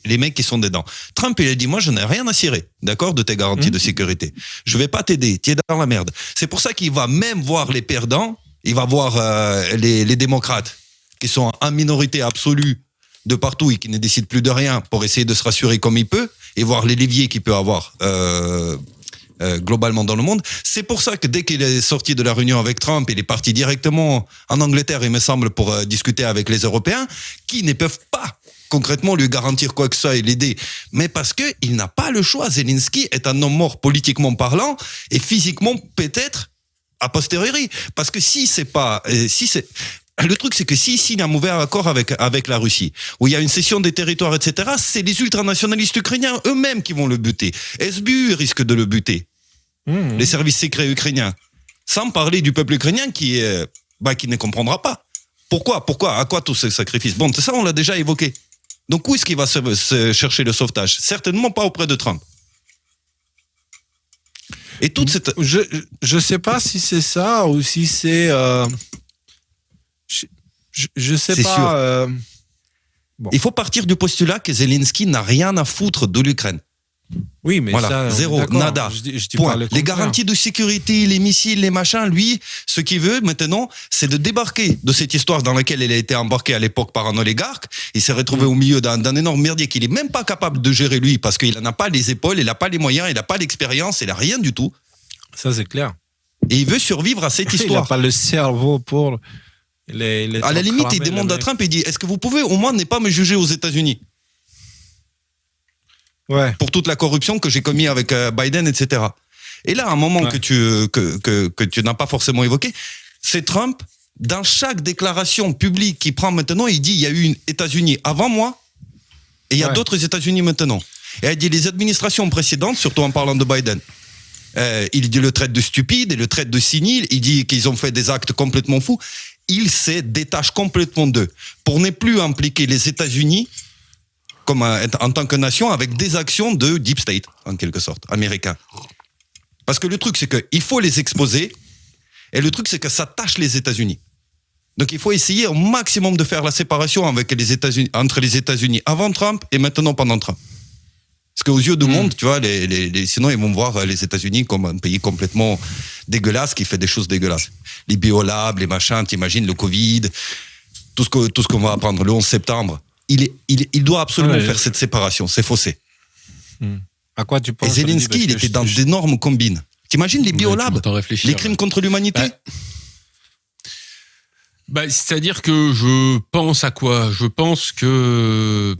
les mecs qui sont dedans. Trump, il a dit, moi, je n'ai rien à cirer, d'accord, de tes garanties de sécurité. Je vais pas t'aider, tu es dans la merde. C'est pour ça qu'il va même voir les perdants, il va voir les démocrates, qui sont en minorité absolue de partout et qui ne décident plus de rien pour essayer de se rassurer comme il peut, et voir les leviers qu'il peut avoir globalement dans le monde. C'est pour ça que dès qu'il est sorti de la réunion avec Trump, il est parti directement en Angleterre, il me semble, pour discuter avec les Européens, qui ne peuvent pas concrètement lui garantir quoi que ce soit et l'aider. Mais parce qu'il n'a pas le choix. Zelensky est un homme mort politiquement parlant et physiquement peut-être a posteriori. Parce que le truc, c'est que s'il signe un mauvais accord avec la Russie, où il y a une cession des territoires, etc., c'est les ultranationalistes ukrainiens eux-mêmes qui vont le buter. SBU risque de le buter. Les services secrets ukrainiens. Sans parler du peuple ukrainien qui ne comprendra pas. Pourquoi ? À quoi tous ces sacrifices ? Bon, ça, on l'a déjà évoqué. Donc, où est-ce qu'il va se chercher le sauvetage ? Certainement pas auprès de Trump. Et toute cette...
Je sais pas si c'est ça ou si c'est... Je sais pas.
Bon. Il faut partir du postulat que Zelensky n'a rien à foutre de l'Ukraine.
Oui, mais
voilà,
ça,
zéro, nada.
Je dis
point.
Pas
les garanties de sécurité, les missiles, les machins, lui, ce qu'il veut maintenant, c'est de débarquer de cette histoire dans laquelle il a été embarqué à l'époque par un oligarque. Il s'est retrouvé au milieu d'un énorme merdier qu'il est même pas capable de gérer lui, parce qu'il n'a pas les épaules, il n'a pas les moyens, il n'a pas l'expérience, il n'a rien du tout.
Ça, c'est clair.
Et il veut survivre à cette histoire.
Il n'a pas le cerveau pour...
à la limite, il demande à Trump, il dit, est-ce que vous pouvez au moins ne pas me juger aux États-Unis ?
Ouais.
Pour toute la corruption que j'ai commis avec Biden, etc. Et là, un moment que tu n'as pas forcément évoqué, c'est Trump, dans chaque déclaration publique qu'il prend maintenant, il dit, il y a eu une États-Unis avant moi, et il y a d'autres États-Unis maintenant. Et il dit, les administrations précédentes, surtout en parlant de Biden, il dit le traite de stupide et le traite de cynique, il dit qu'ils ont fait des actes complètement fous. Il se détache complètement d'eux pour ne plus impliquer les États-Unis comme en tant que nation avec des actions de deep state, en quelque sorte, américain. Parce que le truc, c'est qu'il faut les exposer, et le truc, c'est que ça tâche les États-Unis. Donc il faut essayer au maximum de faire la séparation entre les États-Unis avant Trump et maintenant pendant Trump. Parce qu'aux yeux du monde, tu vois, sinon ils vont voir les États-Unis comme un pays complètement dégueulasse qui fait des choses dégueulasses. Les biolabs, les machins, t'imagines, le Covid, tout ce qu'on va apprendre le 11 septembre. Il doit absolument faire cette séparation, c'est faussé.
À quoi tu penses ?
Et Zelensky, il était dans d'énormes combines. T'imagines les biolabs, les crimes contre l'humanité ?
C'est-à-dire que je pense à quoi ? Je pense que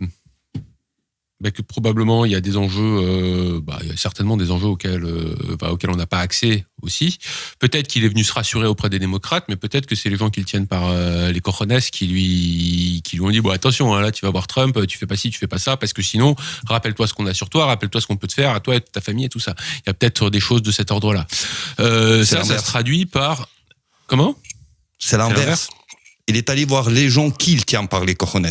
probablement il y a des enjeux, il y a certainement des enjeux auxquels on n'a pas accès aussi. Peut-être qu'il est venu se rassurer auprès des démocrates, mais peut-être que c'est les gens qui le tiennent par les cojones qui lui ont dit attention, là tu vas voir Trump, tu fais pas ci, tu fais pas ça, parce que sinon rappelle-toi ce qu'on a sur toi, rappelle-toi ce qu'on peut te faire à toi et ta famille et tout ça. Il y a peut-être des choses de cet ordre-là. Ça se traduit par comment ?
C'est l'inverse. Il est allé voir les gens qu'il tient par les cojones.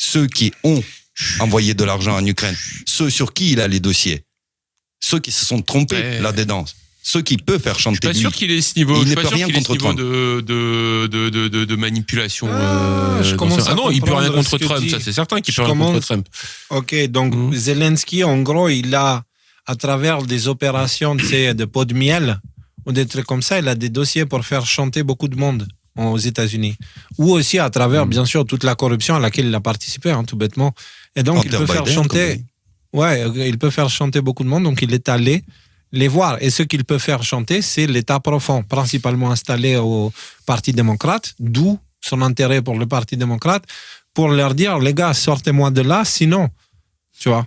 Ceux qui ont envoyé de l'argent en Ukraine, ceux sur qui il a les dossiers, ceux qui se sont trompés là-dedans, ceux qui peuvent faire chanter lui.
Je suis pas sûr qu'il ait ce niveau.
Il ne peut rien contre Trump.
De manipulation.
Non,
il peut rien contre Trump. Ça, c'est certain qu'il peut rien contre Trump.
Ok, donc Zelensky, en gros, il a, à travers des opérations de pot de miel ou des trucs comme ça, il a des dossiers pour faire chanter beaucoup de monde aux États-Unis, ou aussi à travers, bien sûr, toute la corruption à laquelle il a participé, tout bêtement. Et donc, il peut faire chanter... il peut faire chanter beaucoup de monde, donc il est allé les voir. Et ce qu'il peut faire chanter, c'est l'État profond, principalement installé au Parti démocrate, d'où son intérêt pour le Parti démocrate, pour leur dire, les gars, sortez-moi de là, sinon, tu vois.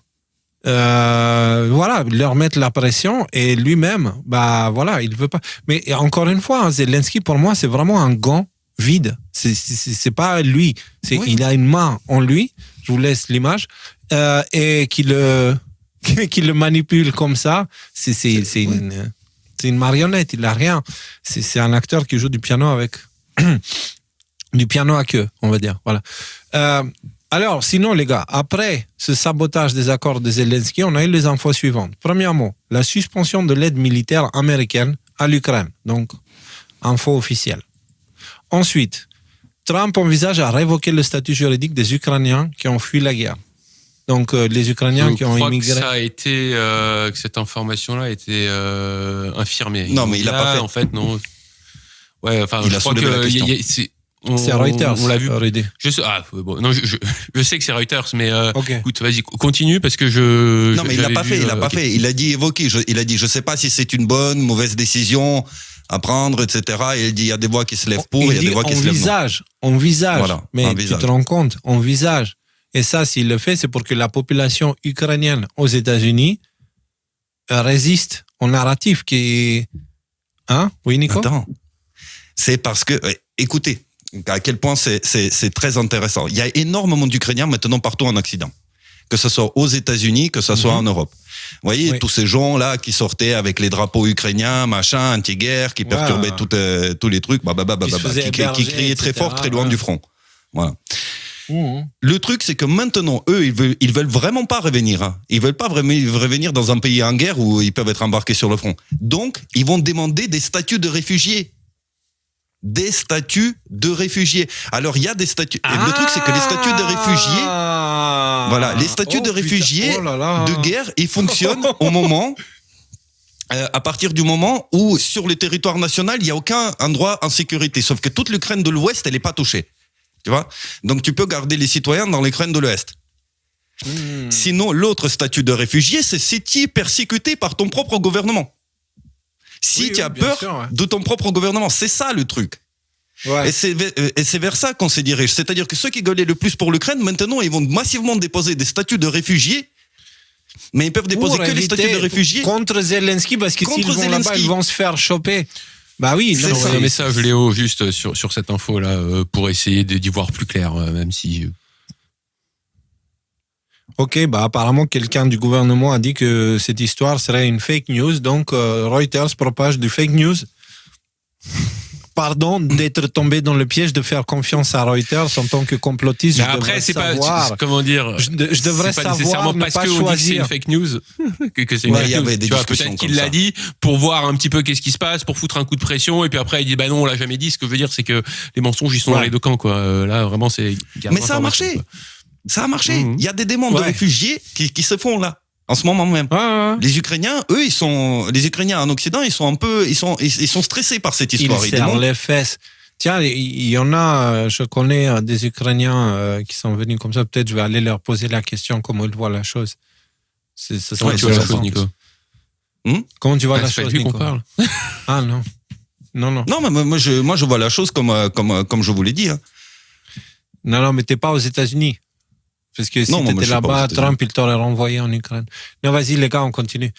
Leur mettre la pression, et lui-même, il veut pas. Mais encore une fois, Zelensky, pour moi, c'est vraiment un gant vide. C'est pas lui. Il a une main en lui. Je vous laisse l'image, et qui le manipule comme ça. C'est une marionnette. Il a rien. C'est un acteur qui joue du piano avec du piano à queue, on va dire. Voilà. Alors, sinon, les gars, après ce sabotage des accords de Zelensky, on a eu les infos suivantes. Premièrement, la suspension de l'aide militaire américaine à l'Ukraine. Donc, info officielle. Ensuite, Trump envisage à révoquer le statut juridique des Ukrainiens qui ont fui la guerre. Donc, les Ukrainiens qui ont immigré.
Je crois que ça a été, que cette information-là a été infirmée.
Non, mais il l'a pas fait.
En fait, non. Ouais, enfin,
il
je
a
crois
soulevé la question.
C'est Reuters.
On l'a vu.
Rudy.
Non, je sais que c'est Reuters, mais
okay.
Écoute, vas-y, continue parce que
Non, mais il l'a pas fait. Il l'a pas fait. Il a dit évoquer. Il a dit, je sais pas si c'est une bonne, mauvaise décision à prendre, etc. Et il dit, il y a des voix qui se lèvent pour, il y a des voix qui se lèvent contre.
On visage.
Voilà,
mais tu te rends compte, on visage. Et ça, s'il le fait, c'est pour que la population ukrainienne aux États-Unis résiste au narratif qui. Hein? Oui, Nico?
Attends. C'est parce que, écoutez, à quel point c'est très intéressant. Il y a énormément d'Ukrainiens maintenant partout en Occident. Que ce soit aux États-Unis, que ce soit en Europe. Vous voyez, tous ces gens-là qui sortaient avec les drapeaux ukrainiens, machin, anti-guerre, qui perturbaient tous les trucs, qui criaient très fort, très loin du front. Voilà. Le truc, c'est que maintenant, eux, ils veulent vraiment pas revenir. Hein. Ils veulent pas vraiment revenir dans un pays en guerre où ils peuvent être embarqués sur le front. Donc, ils vont demander des statuts de réfugiés. Des statuts de réfugiés. Alors, il y a des statuts. Le truc, c'est que les statuts de réfugiés, voilà, les statuts de réfugiés de guerre, ils fonctionnent au moment, à partir du moment où, sur le territoire national, il n'y a aucun endroit en sécurité. Sauf que toute l'Ukraine de l'Ouest, elle n'est pas touchée. Tu vois? Donc, tu peux garder les citoyens dans l'Ukraine de l'Ouest. Sinon, l'autre statut de réfugié, c'est si tu es persécuté par ton propre gouvernement. Si tu as peur de ton propre gouvernement, c'est ça le truc. Ouais. Et c'est vers ça qu'on se dirige. C'est-à-dire que ceux qui gueulaient le plus pour l'Ukraine, maintenant, ils vont massivement déposer des statuts de réfugiés, mais ils peuvent déposer que les statuts de réfugiés.
Contre Zelensky, parce que s'ils vont là-bas, ils vont se faire choper. Bah oui,
c'est un message, Léo, juste sur cette info-là, pour essayer d'y voir plus clair, même si...
Ok, bah apparemment quelqu'un du gouvernement a dit que cette histoire serait une fake news, donc Reuters propage du fake news. Pardon d'être tombé dans le piège de faire confiance à Reuters en tant que complotiste.
Mais après, c'est savoir, pas, comment dire,
je devrais
c'est pas
savoir
nécessairement
ne
parce
pas
qu'on
choisir.
dit que c'est une fake news que c'est une fake news. Tu vois, peut-être qu'il l'a dit pour voir un petit peu qu'est-ce qui se passe, pour foutre un coup de pression, et puis après il dit bah non, on l'a jamais dit. Ce que je veux dire, c'est que les mensonges ils sont dans les deux camps, quoi. Là, vraiment, c'est.
Mais ça a marché. Quoi. Ça a marché. Il y a des demandes de réfugiés qui se font là, en ce moment même. Les Ukrainiens, eux, les Ukrainiens en Occident, ils sont stressés par cette histoire.
Ils serrent les fesses. Tiens, il y en a, je connais des Ukrainiens qui sont venus comme ça. Peut-être je vais aller leur poser la question comment ils voient la chose.
Comment tu vois la chose, Nico?
Comment tu vois la chose, Nico?
Qu'on parle.
Ah non. Non,
mais moi je vois la chose comme je vous l'ai dit. Hein.
Non, mais t'es pas aux États-Unis. Parce que si tu étais là-bas, Trump, il t'aurait renvoyé en Ukraine. Non, vas-y, les gars, on continue.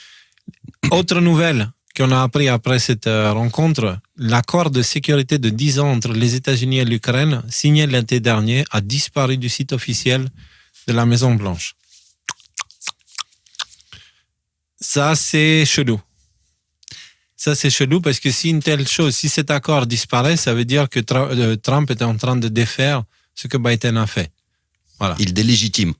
Autre nouvelle qu'on a appris après cette rencontre, l'accord de sécurité de 10 ans entre les États-Unis et l'Ukraine, signé l'été dernier, a disparu du site officiel de la Maison-Blanche. Ça, c'est chelou. Ça, c'est chelou parce que si une telle chose, si cet accord disparaît, ça veut dire que Trump est en train de défaire ce que Biden a fait. Voilà.
Il délégitime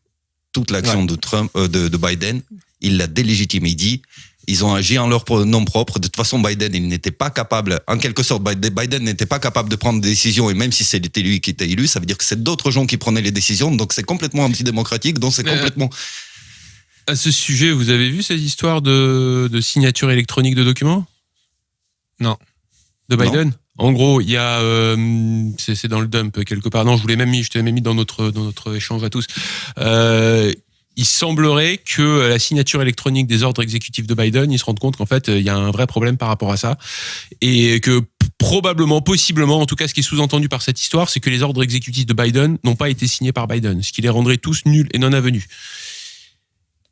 toute l'action de Biden. Il la délégitime. Il dit, ils ont agi en leur nom propre. De toute façon, Biden, il n'était pas capable, en quelque sorte, Biden n'était pas capable de prendre des décisions. Et même si c'était lui qui était élu, ça veut dire que c'est d'autres gens qui prenaient les décisions. Donc c'est complètement antidémocratique. Donc c'est complètement...
À ce sujet, vous avez vu cette histoire de signature électronique de documents?
Non.
De Biden? Non. En gros, il y a, c'est dans le dump quelque part. Non, je t'avais même mis dans notre échange à tous. Il semblerait que la signature électronique des ordres exécutifs de Biden, ils se rendent compte qu'en fait, il y a un vrai problème par rapport à ça. Et que probablement, possiblement, en tout cas, ce qui est sous-entendu par cette histoire, c'est que les ordres exécutifs de Biden n'ont pas été signés par Biden, ce qui les rendrait tous nuls et non avenus.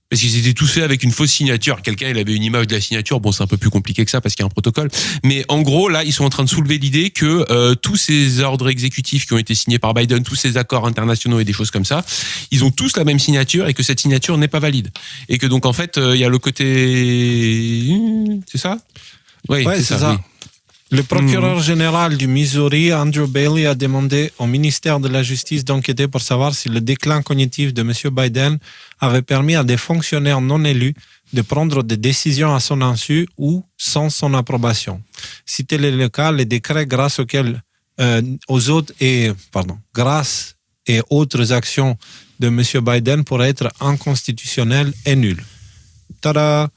Parce qu'ils étaient tous faits avec une fausse signature. Quelqu'un, il avait une image de la signature. Bon, c'est un peu plus compliqué que ça parce qu'il y a un protocole. Mais en gros, là, ils sont en train de soulever l'idée que tous ces ordres exécutifs qui ont été signés par Biden, tous ces accords internationaux et des choses comme ça, ils ont tous la même signature et que cette signature n'est pas valide. Et que donc, en fait, il y a le côté... C'est ça?
Oui, c'est ça. Oui. Le procureur général du Missouri, Andrew Bailey, a demandé au ministère de la Justice d'enquêter pour savoir si le déclin cognitif de M. Biden avait permis à des fonctionnaires non élus de prendre des décisions à son insu ou sans son approbation. Si tel est le cas, les décrets grâce et autres actions de M. Biden pourraient être inconstitutionnelles et nulles. Tada!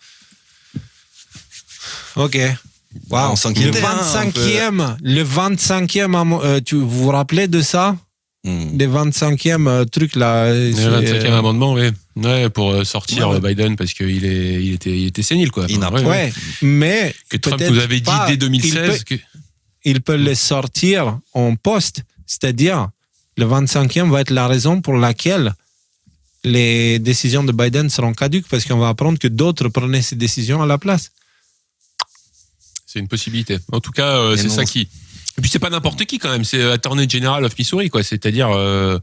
Ok. Wow. Le 25e, vous vous rappelez de ça? Le 25e truc là.
Le 25e amendement, oui. Ouais, pour sortir Biden parce qu'il était sénile, quoi.
Enfin, mais
que Trump nous avait dit dès 2016
il peut les sortir en poste, c'est-à-dire le 25e va être la raison pour laquelle les décisions de Biden seront caduques parce qu'on va apprendre que d'autres prenaient ces décisions à la place.
C'est une possibilité. En tout cas, c'est ça qui. Et puis c'est pas n'importe qui quand même. C'est Attorney General of Missouri, quoi. C'est-à-dire, je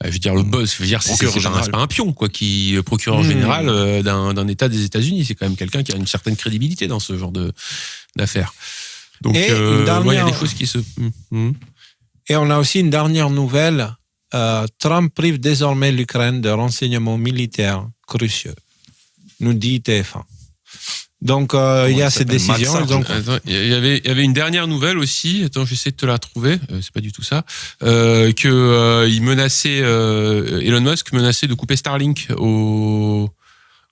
veux dire le boss. Je veux dire, c'est pas un pion, quoi, qui procureur général d'un État des États-Unis. C'est quand même quelqu'un qui a une certaine crédibilité dans ce genre d'affaires. Donc, il y a des choses qui se.
Et on a aussi une dernière nouvelle. Trump prive désormais l'Ukraine de renseignements militaires cruciaux, nous dit TF1. Donc, il y a ces décisions.
Il y avait une dernière nouvelle aussi. Attends, j'essaie de te la trouver. C'est pas du tout ça. Il menaçait, Elon Musk menaçait de couper Starlink aux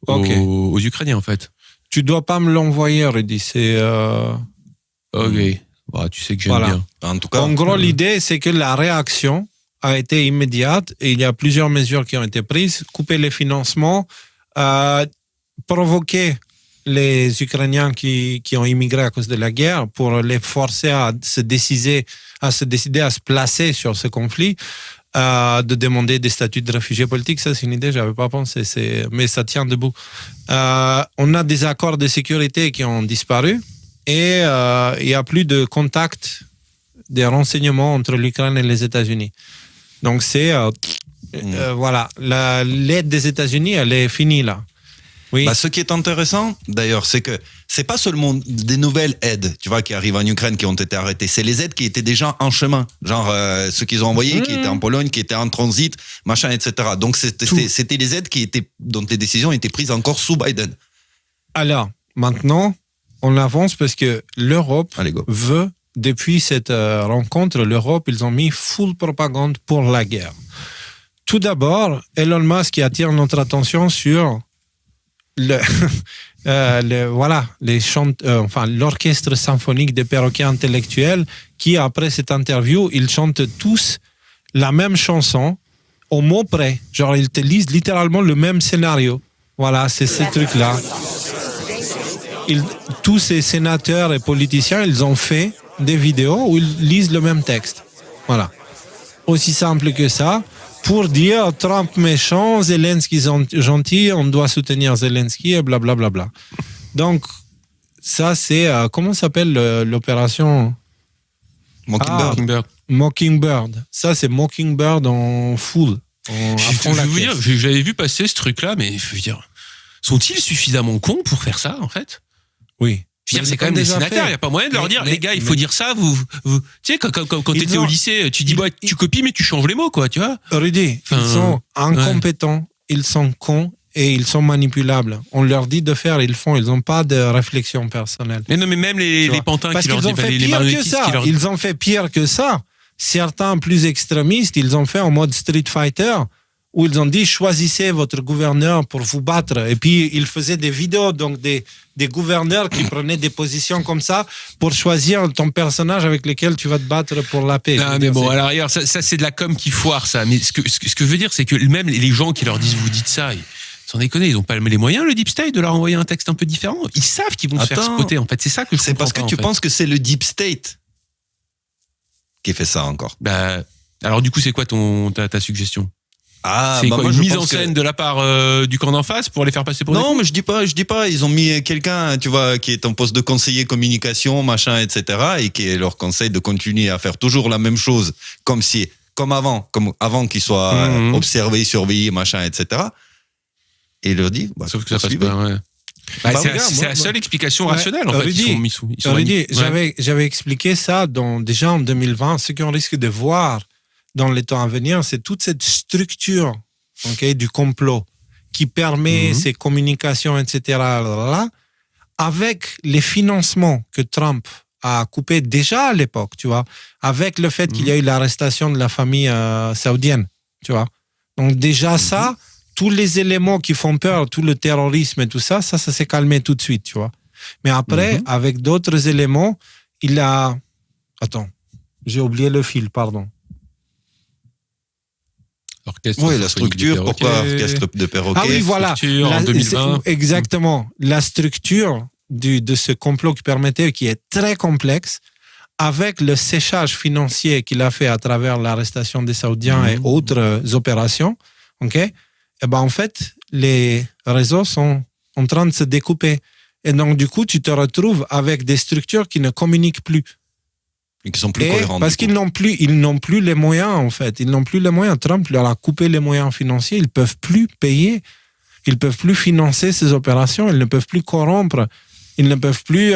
Ukrainiens, en fait.
Tu dois pas me l'envoyer, Rudy. C'est.
Ok. Bah, tu sais que j'aime bien.
En tout cas.
En gros, l'idée, c'est que la réaction a été immédiate et il y a plusieurs mesures qui ont été prises. Couper les financements, provoquer les Ukrainiens qui ont immigré à cause de la guerre pour les forcer à se décider à se placer sur ce conflit, de demander des statuts de réfugiés politiques. Ça, c'est une idée, j'avais pas pensé, mais ça tient debout. On a des accords de sécurité qui ont disparu et il y a plus de contact des renseignements entre l'Ukraine et les États-Unis. Donc c'est voilà, l'aide des États-Unis, elle est finie là. Oui.
Ce qui est intéressant, d'ailleurs, c'est que c'est pas seulement des nouvelles aides, tu vois, qui arrivent en Ukraine, qui ont été arrêtées. C'est les aides qui étaient déjà en chemin. Genre, ceux qu'ils ont envoyés, qui étaient en Pologne, qui étaient en transit, machin, etc. Donc, c'était les aides dont les décisions étaient prises encore sous Biden.
Alors, maintenant, on avance parce que l'Europe veut, depuis cette rencontre, ils ont mis full propagande pour la guerre. Tout d'abord, Elon Musk qui attire notre attention sur l'orchestre symphonique des perroquets intellectuels qui, après cette interview, ils chantent tous la même chanson au mot près. Genre, ils te lisent littéralement le même scénario. Voilà, c'est ce truc-là. Tous ces sénateurs et politiciens, ils ont fait des vidéos où ils lisent le même texte. Voilà. Aussi simple que ça. Pour dire Trump méchant, Zelensky gentil, on doit soutenir Zelensky et blablabla. Bla, bla, bla. Donc, ça, c'est. Comment s'appelle l'opération
Mockingbird.
Mockingbird. Ça, c'est Mockingbird en full.
J'avais vu passer ce truc-là, mais je veux dire, sont-ils suffisamment cons pour faire ça, en fait?
Oui.
C'est quand même des sénateurs, il n'y a pas moyen de leur dire, les gars, il faut dire ça, vous tu sais, quand tu étais au lycée, tu dis, tu copies, mais tu changes les mots, quoi, tu vois.
Rudy, ils sont incompétents, ils sont cons et ils sont manipulables. On leur dit de faire, ils font, ils n'ont pas de réflexion personnelle.
Mais non, mais même les pantins qui leur disent, les marionnetistes qui leur...
Ils ont fait pire que ça. Certains plus extrémistes, ils ont fait en mode Street Fighter, où ils ont dit choisissez votre gouverneur pour vous battre. Et puis ils faisaient des vidéos, donc des gouverneurs qui prenaient des positions comme ça pour choisir ton personnage avec lequel tu vas te battre pour la paix.
Non, mais bon, à l'arrière, ça c'est de la com qui foire, ça. Mais ce que je veux dire, c'est que même les gens qui leur disent vous dites ça, sans déconner, ils n'ont pas les moyens, le Deep State, de leur envoyer un texte un peu différent. Ils savent qu'ils vont se faire spotter, en fait. C'est ça que je comprends.
C'est parce que tu penses que c'est le Deep State qui fait ça encore.
Alors du coup, c'est quoi ta suggestion? C'est quoi,
moi,
une mise en scène de la part du camp d'en face pour les faire passer pour des cons?
Non, mais je dis pas. Ils ont mis quelqu'un, tu vois, qui est en poste de conseiller communication, machin, etc., et qui leur conseille de continuer à faire toujours la même chose, comme avant qu'ils soient observés, surveillés, machin, etc. Et il leur dit,
sauf que ça passe pas, ouais. C'est la seule explication rationnelle, en fait. Ils sont
j'avais expliqué ça déjà en 2020. Ce qu'on risque de voir dans les temps à venir, c'est toute cette structure du complot qui permet ces communications, etc., avec les financements que Trump a coupés déjà à l'époque, tu vois, avec le fait qu'il y a eu l'arrestation de la famille saoudienne, tu vois. Donc déjà ça, tous les éléments qui font peur, tout le terrorisme et tout ça, ça s'est calmé tout de suite, tu vois. Mais après, avec d'autres éléments, il a... Attends, j'ai oublié le fil, pardon.
Oui, la structure, pourquoi orchestre de perroquet?
Ah oui, voilà.
En 2020.
Exactement. La structure de ce complot qui est très complexe, avec le séchage financier qu'il a fait à travers l'arrestation des Saoudiens et autres opérations, et ben en fait, les réseaux sont en train de se découper. Et donc, du coup, tu te retrouves avec des structures qui ne communiquent plus.
Et qui sont plus cohérentes.
Parce qu'ils n'ont plus les moyens, en fait. Ils n'ont plus les moyens. Trump leur a coupé les moyens financiers. Ils ne peuvent plus payer. Ils ne peuvent plus financer ces opérations. Ils ne peuvent plus corrompre. Ils ne peuvent plus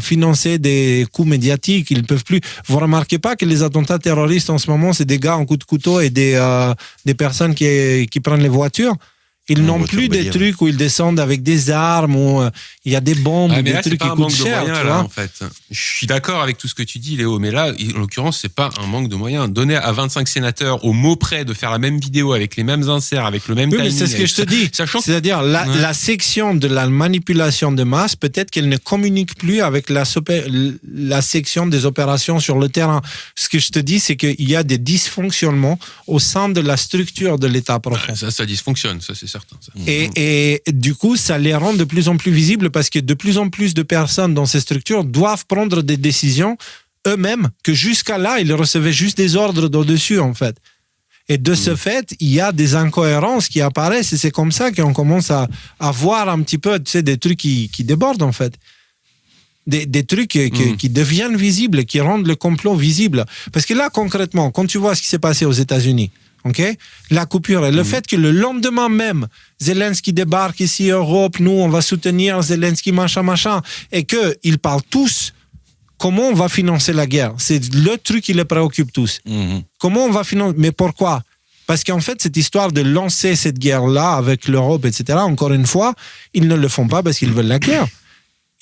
financer des coups médiatiques. Ils ne peuvent plus. Vous ne remarquez pas que les attentats terroristes en ce moment, c'est des gars en coup de couteau et des personnes qui prennent les voitures. Ils n'ont plus des trucs où ils descendent avec des armes, où il y a des bombes, des trucs qui coûtent cher.
Moyens, là, en fait. Je suis d'accord avec tout ce que tu dis, Léo, mais là, en l'occurrence, c'est pas un manque de moyens. Donner à 25 sénateurs au mot près de faire la même vidéo avec les mêmes inserts, avec le même timing.
Mais c'est ce que je te dis. C'est-à-dire, la section de la manipulation de masse, peut-être qu'elle ne communique plus avec la section des opérations sur le terrain. Ce que je te dis, c'est qu'il y a des dysfonctionnements au sein de la structure de l'État profond.
Ça dysfonctionne, ça c'est certain. Ça.
Et du coup, ça les rend de plus en plus visibles parce que de plus en plus de personnes dans ces structures doivent prendre des décisions eux-mêmes que jusqu'à là, ils recevaient juste des ordres d'au-dessus, en fait. Et de ce fait, il y a des incohérences qui apparaissent et c'est comme ça qu'on commence à voir un petit peu, tu sais, des trucs qui débordent, en fait. Des trucs qui deviennent visibles, qui rendent le complot visible. Parce que là, concrètement, quand tu vois ce qui s'est passé aux États-Unis, la coupure et le fait que le lendemain même Zelensky débarque ici en Europe, nous on va soutenir Zelensky machin et qu'ils parlent tous comment on va financer la guerre, c'est le truc qui les préoccupe tous. Comment on va financer, mais pourquoi? Parce qu'en fait cette histoire de lancer cette guerre là avec l'Europe, etc., encore une fois, ils ne le font pas parce qu'ils veulent la guerre,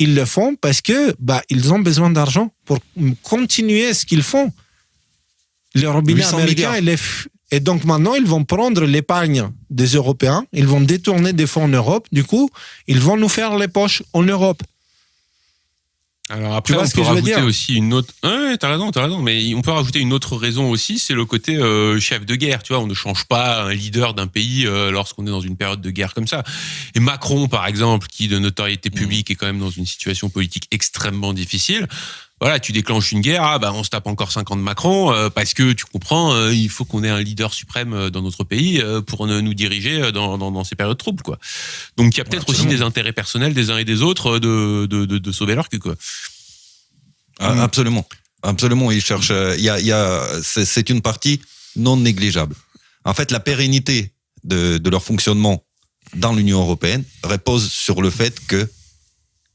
ils le font parce que ils ont besoin d'argent pour continuer ce qu'ils font. Le robinet américain et donc maintenant, ils vont prendre l'épargne des Européens, ils vont détourner des fonds en Europe, du coup, ils vont nous faire les poches en Europe.
Alors après, on peut rajouter aussi une autre... t'as raison, mais on peut rajouter une autre raison aussi, c'est le côté chef de guerre, tu vois, on ne change pas un leader d'un pays lorsqu'on est dans une période de guerre comme ça. Et Macron, par exemple, qui de notoriété publique est quand même dans une situation politique extrêmement difficile, voilà, tu déclenches une guerre, on se tape encore 5 ans de Macron, parce que tu comprends, il faut qu'on ait un leader suprême dans notre pays pour nous diriger dans ces périodes troubles, quoi. Donc il y a peut-être aussi des intérêts personnels des uns et des autres de sauver leur cul, quoi.
Absolument, ils cherchent. C'est une partie non négligeable. En fait, la pérennité de leur fonctionnement dans l'Union européenne repose sur le fait que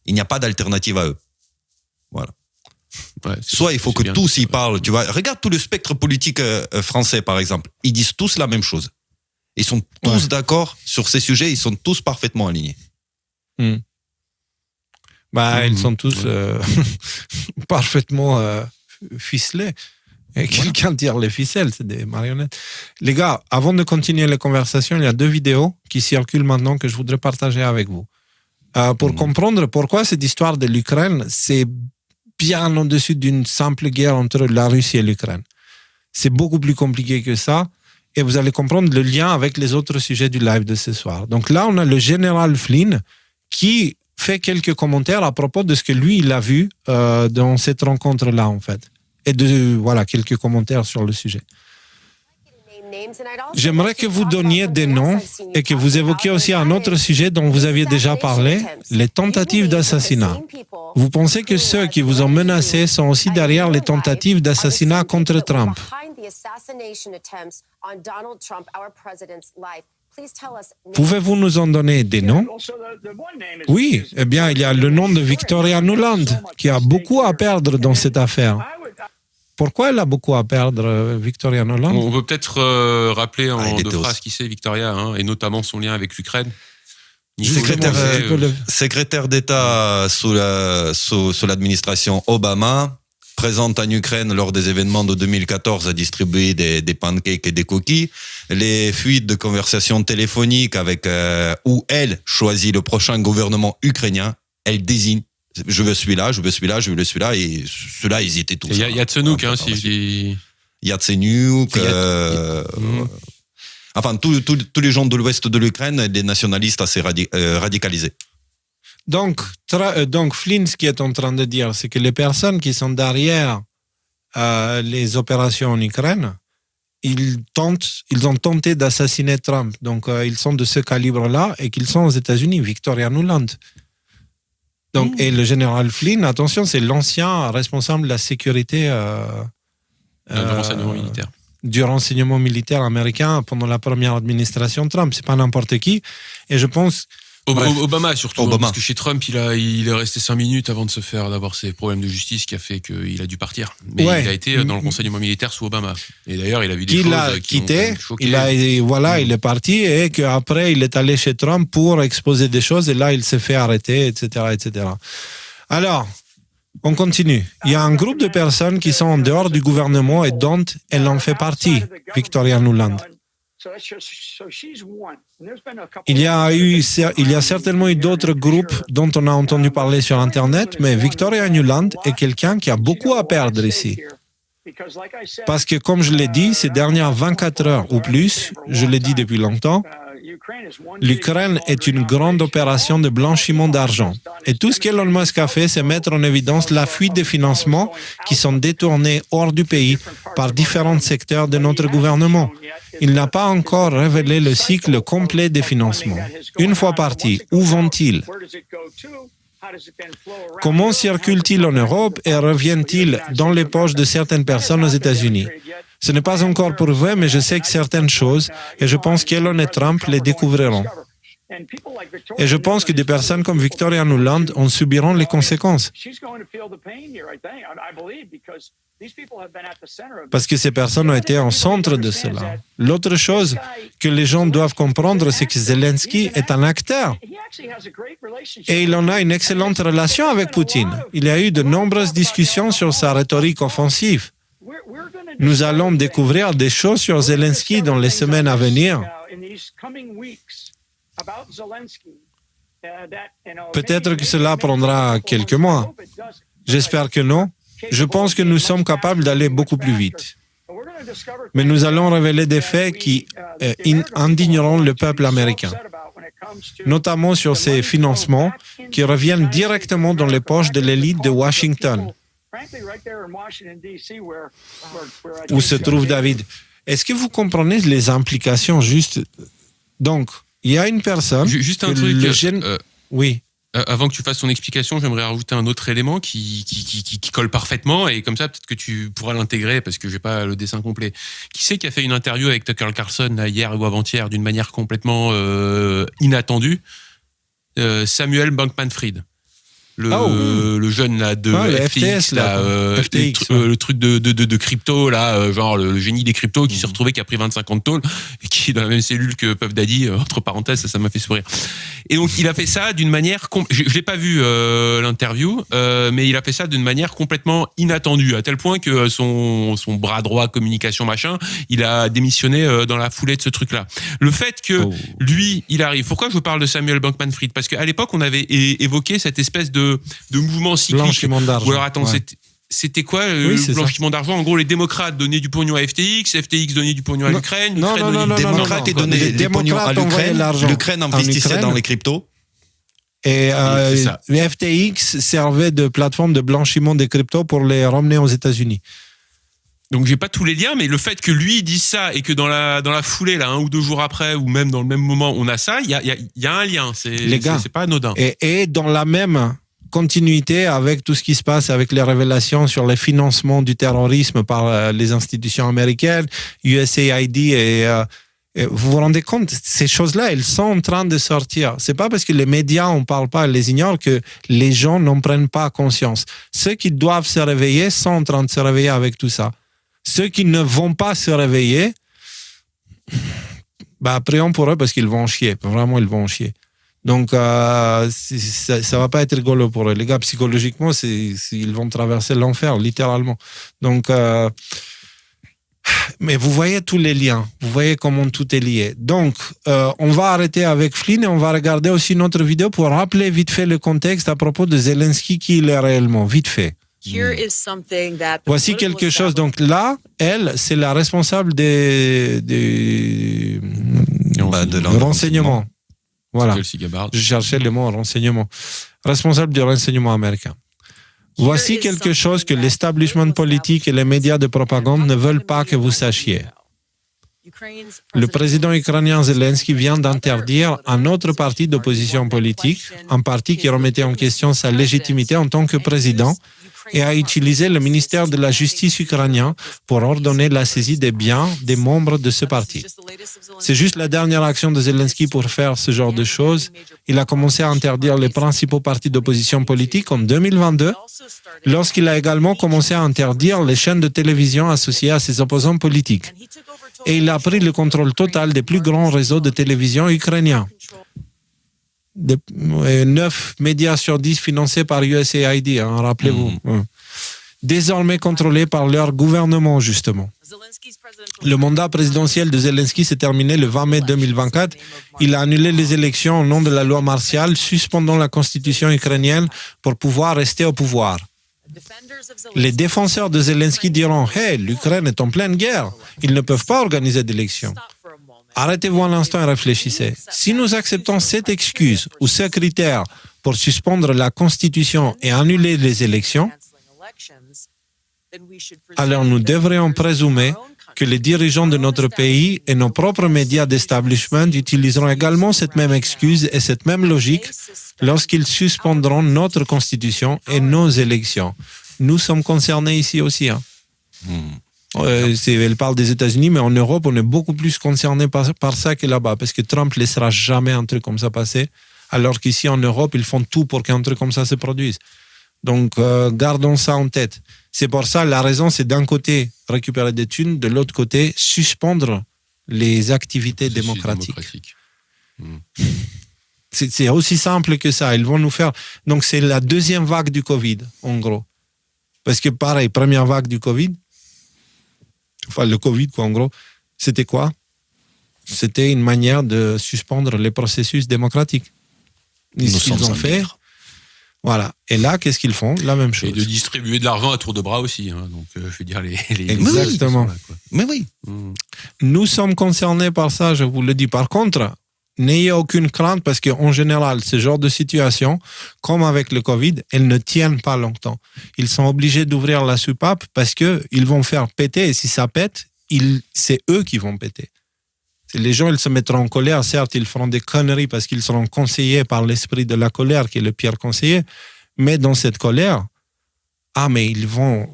il n'y a pas d'alternative à eux. Voilà. Ouais, soit il faut que tous y parlent, tu vois. Regarde tout le spectre politique français, par exemple. Ils disent tous la même chose. Ils sont tous d'accord sur ces sujets, ils sont tous parfaitement alignés.
Ils sont tous parfaitement ficelés. Et quelqu'un tire les ficelles, c'est des marionnettes. Les gars, avant de continuer la conversation, il y a 2 vidéos qui circulent maintenant que je voudrais partager avec vous. Pour comprendre pourquoi cette histoire de l'Ukraine, c'est bien au-dessus d'une simple guerre entre la Russie et l'Ukraine. C'est beaucoup plus compliqué que ça et vous allez comprendre le lien avec les autres sujets du live de ce soir. Donc là, on a le général Flynn qui fait quelques commentaires à propos de ce que lui, il a vu dans cette rencontre-là, en fait. Et quelques commentaires sur le sujet. J'aimerais que vous donniez des noms et que vous évoquiez aussi un autre sujet dont vous aviez déjà parlé, les tentatives d'assassinat. Vous pensez que ceux qui vous ont menacé sont aussi derrière les tentatives d'assassinat contre Trump? Pouvez-vous nous en donner des noms? Oui, eh bien, il y a le nom de Victoria Nuland, qui a beaucoup à perdre dans cette affaire. Pourquoi elle a beaucoup à perdre, Victoria Nuland?
On peut peut-être rappeler en deux phrases qui c'est Victoria, et notamment son lien avec l'Ukraine.
Secrétaire d'État sous l'administration Obama, présente en Ukraine lors des événements de 2014 à distribuer des pancakes et des cookies. Les fuites de conversations téléphoniques avec où elle choisit le prochain gouvernement ukrainien, elle désigne je veux celui-là, je veux celui-là, je veux celui-là, et ceux-là, ils étaient tous.
Il y a Yatsenuk, si je dis.
Yatsenuk, enfin, tous les gens de l'ouest de l'Ukraine, des nationalistes assez radicalisés.
Donc, Flynn, ce qu'il est en train de dire, c'est que les personnes qui sont derrière les opérations en Ukraine, ils ont tenté d'assassiner Trump. Donc, ils sont de ce calibre-là et qu'ils sont aux États-Unis, Victoria Nuland. Donc, et le général Flynn, attention, c'est l'ancien responsable de la sécurité
du renseignement militaire.
Du renseignement militaire américain pendant la première administration Trump. C'est pas n'importe qui. Et je pense...
Obama surtout, parce que chez Trump, il est resté 5 minutes avant d'avoir ses problèmes de justice qui a fait qu'il a dû partir. Mais il a été dans le renseignement militaire sous Obama. Et d'ailleurs, il a vu des choses qui l'ont choqué.
Il est parti et qu'après, il est allé chez Trump pour exposer des choses et là, il s'est fait arrêter, etc., etc. Alors, on continue. Il y a un groupe de personnes qui sont en dehors du gouvernement et dont elle en fait partie, Victoria Nuland. Il y a certainement eu d'autres groupes dont on a entendu parler sur Internet, mais Victoria Nuland est quelqu'un qui a beaucoup à perdre ici. Parce que, comme je l'ai dit, ces dernières 24 heures ou plus, je l'ai dit depuis longtemps, l'Ukraine est une grande opération de blanchiment d'argent. Et tout ce qu'Elon Musk a fait, c'est mettre en évidence la fuite des financements qui sont détournés hors du pays par différents secteurs de notre gouvernement. Il n'a pas encore révélé le cycle complet des financements. Une fois partis, où vont-ils? Comment circulent-ils en Europe et reviennent-ils dans les poches de certaines personnes aux États-Unis? Ce n'est pas encore prouvé, mais je sais que certaines choses, et je pense qu'Elon et Trump les découvriront. Et je pense que des personnes comme Victoria Nuland en subiront les conséquences. Parce que ces personnes ont été au centre de cela. L'autre chose que les gens doivent comprendre, c'est que Zelensky est un acteur. Et il en a une excellente relation avec Poutine. Il y a eu de nombreuses discussions sur sa rhétorique offensive. Nous allons découvrir des choses sur Zelensky dans les semaines à venir. Peut-être que cela prendra quelques mois. J'espère que non. Je pense que nous sommes capables d'aller beaucoup plus vite. Mais nous allons révéler des faits qui indigneront le peuple américain, notamment sur ces financements qui reviennent directement dans les poches de l'élite de Washington, où se trouve David. Est-ce que vous comprenez les implications juste? Donc, il y a une personne...
Juste un truc...
Oui.
Avant que tu fasses ton explication, j'aimerais rajouter un autre élément qui colle parfaitement, et comme ça, peut-être que tu pourras l'intégrer, parce que je n'ai pas le dessin complet. Qui c'est qui a fait une interview avec Tucker Carlson là, hier ou avant-hier d'une manière complètement inattendue? Samuel Bankman-Fried. Le jeune là de FTX, le truc de crypto là, genre le génie des cryptos qui s'est retrouvé, qui a pris 25 ans de tôle et qui est dans la même cellule que Puff Daddy, entre parenthèses, ça m'a fait sourire. Et donc il a fait ça d'une manière, je l'ai pas vu l'interview, mais il a fait ça d'une manière complètement inattendue, à tel point que son bras droit communication machin, il a démissionné dans la foulée de ce truc là. Le fait que lui il arrive, pourquoi je vous parle de Samuel Bankman-Fried? Parce qu'à l'époque on avait évoqué cette espèce de mouvement cyclique.
Blanchiment d'argent.
Ou alors attends, c'était quoi le blanchiment d'argent? En gros, les démocrates donnaient du pognon à FTX donnait du pognon à l'Ukraine.
Les démocrates donnaient du pognon à l'Ukraine. L'Ukraine investissait dans les cryptos.
Et les FTX servaient de plateforme de blanchiment des cryptos pour les ramener aux États-Unis.
Donc j'ai pas tous les liens, mais le fait que lui dise ça et que dans la foulée, là, 1 ou 2 jours après, ou même dans le même moment, on a ça, il y a un lien. C'est pas anodin.
Et dans la même continuité avec tout ce qui se passe avec les révélations sur les financements du terrorisme par les institutions américaines, USAID Et vous vous rendez compte, ces choses-là, elles sont en train de sortir. C'est pas parce que les médias, on parle pas, elles les ignorent, que les gens n'en prennent pas conscience. Ceux qui doivent se réveiller sont en train de se réveiller avec tout ça. Ceux qui ne vont pas se réveiller, prions pour eux parce qu'ils vont chier. Vraiment, ils vont chier. Donc, ça va pas être rigolo pour eux. Les gars, psychologiquement, ils vont traverser l'enfer, littéralement. Donc, mais vous voyez tous les liens. Vous voyez comment tout est lié. Donc, on va arrêter avec Flynn et on va regarder aussi notre vidéo pour rappeler vite fait le contexte à propos de Zelensky, qui il est réellement, vite fait. Voici quelque chose. Donc là, elle, c'est la responsable de renseignement. Voilà. Je cherchais le mot renseignement. Responsable du renseignement américain. Voici quelque chose que l'establishment politique et les médias de propagande ne veulent pas que vous sachiez. Le président ukrainien Zelensky vient d'interdire un autre parti d'opposition politique, un parti qui remettait en question sa légitimité en tant que président, et a utilisé le ministère de la Justice ukrainien pour ordonner la saisie des biens des membres de ce parti. C'est juste la dernière action de Zelensky pour faire ce genre de choses. Il a commencé à interdire les principaux partis d'opposition politique en 2022, lorsqu'il a également commencé à interdire les chaînes de télévision associées à ses opposants politiques. Et il a pris le contrôle total des plus grands réseaux de télévision ukrainiens. 9 médias sur 10 financés par USAID, rappelez-vous. Désormais contrôlés par leur gouvernement, justement. Le mandat présidentiel de Zelensky s'est terminé le 20 mai 2024. Il a annulé les élections au nom de la loi martiale, suspendant la constitution ukrainienne pour pouvoir rester au pouvoir. Les défenseurs de Zelensky diront « Hey, l'Ukraine est en pleine guerre. Ils ne peuvent pas organiser d'élections. » Arrêtez-vous un instant et réfléchissez. Si nous acceptons cette excuse ou ce critère pour suspendre la Constitution et annuler les élections, alors nous devrions présumer que les dirigeants de notre pays et nos propres médias d'establishment utiliseront également cette même excuse et cette même logique lorsqu'ils suspendront notre Constitution et nos élections. Nous sommes concernés ici aussi. Elle parle des États-Unis, mais en Europe, on est beaucoup plus concerné par ça que là-bas, parce que Trump ne laissera jamais un truc comme ça passer, alors qu'ici en Europe, ils font tout pour qu'un truc comme ça se produise. Donc, gardons ça en tête. C'est pour ça, la raison, c'est d'un côté récupérer des thunes, de l'autre côté, suspendre les activités démocratiques. C'est aussi simple que ça. Ils vont nous faire... Donc, c'est la deuxième vague du Covid, en gros. Parce que pareil, première vague du Covid, enfin le Covid, quoi, en gros, c'était quoi? C'était une manière de suspendre les processus démocratiques. Ce qu'ils ont fait. Voilà. Et là, qu'est-ce qu'ils font? La même chose.
Et de distribuer de l'argent à tour de bras aussi. Donc, je veux dire, les
Exactement.
Mais oui.
Nous sommes concernés par ça, je vous le dis. Par contre, n'ayez aucune crainte parce qu'en général, ce genre de situation, comme avec le Covid, elles ne tiennent pas longtemps. Ils sont obligés d'ouvrir la soupape parce qu'ils vont faire péter. Et si ça pète, c'est eux qui vont péter. Les gens, ils se mettront en colère. Certes, ils feront des conneries parce qu'ils seront conseillés par l'esprit de la colère, qui est le pire conseiller. Mais dans cette colère, mais ils vont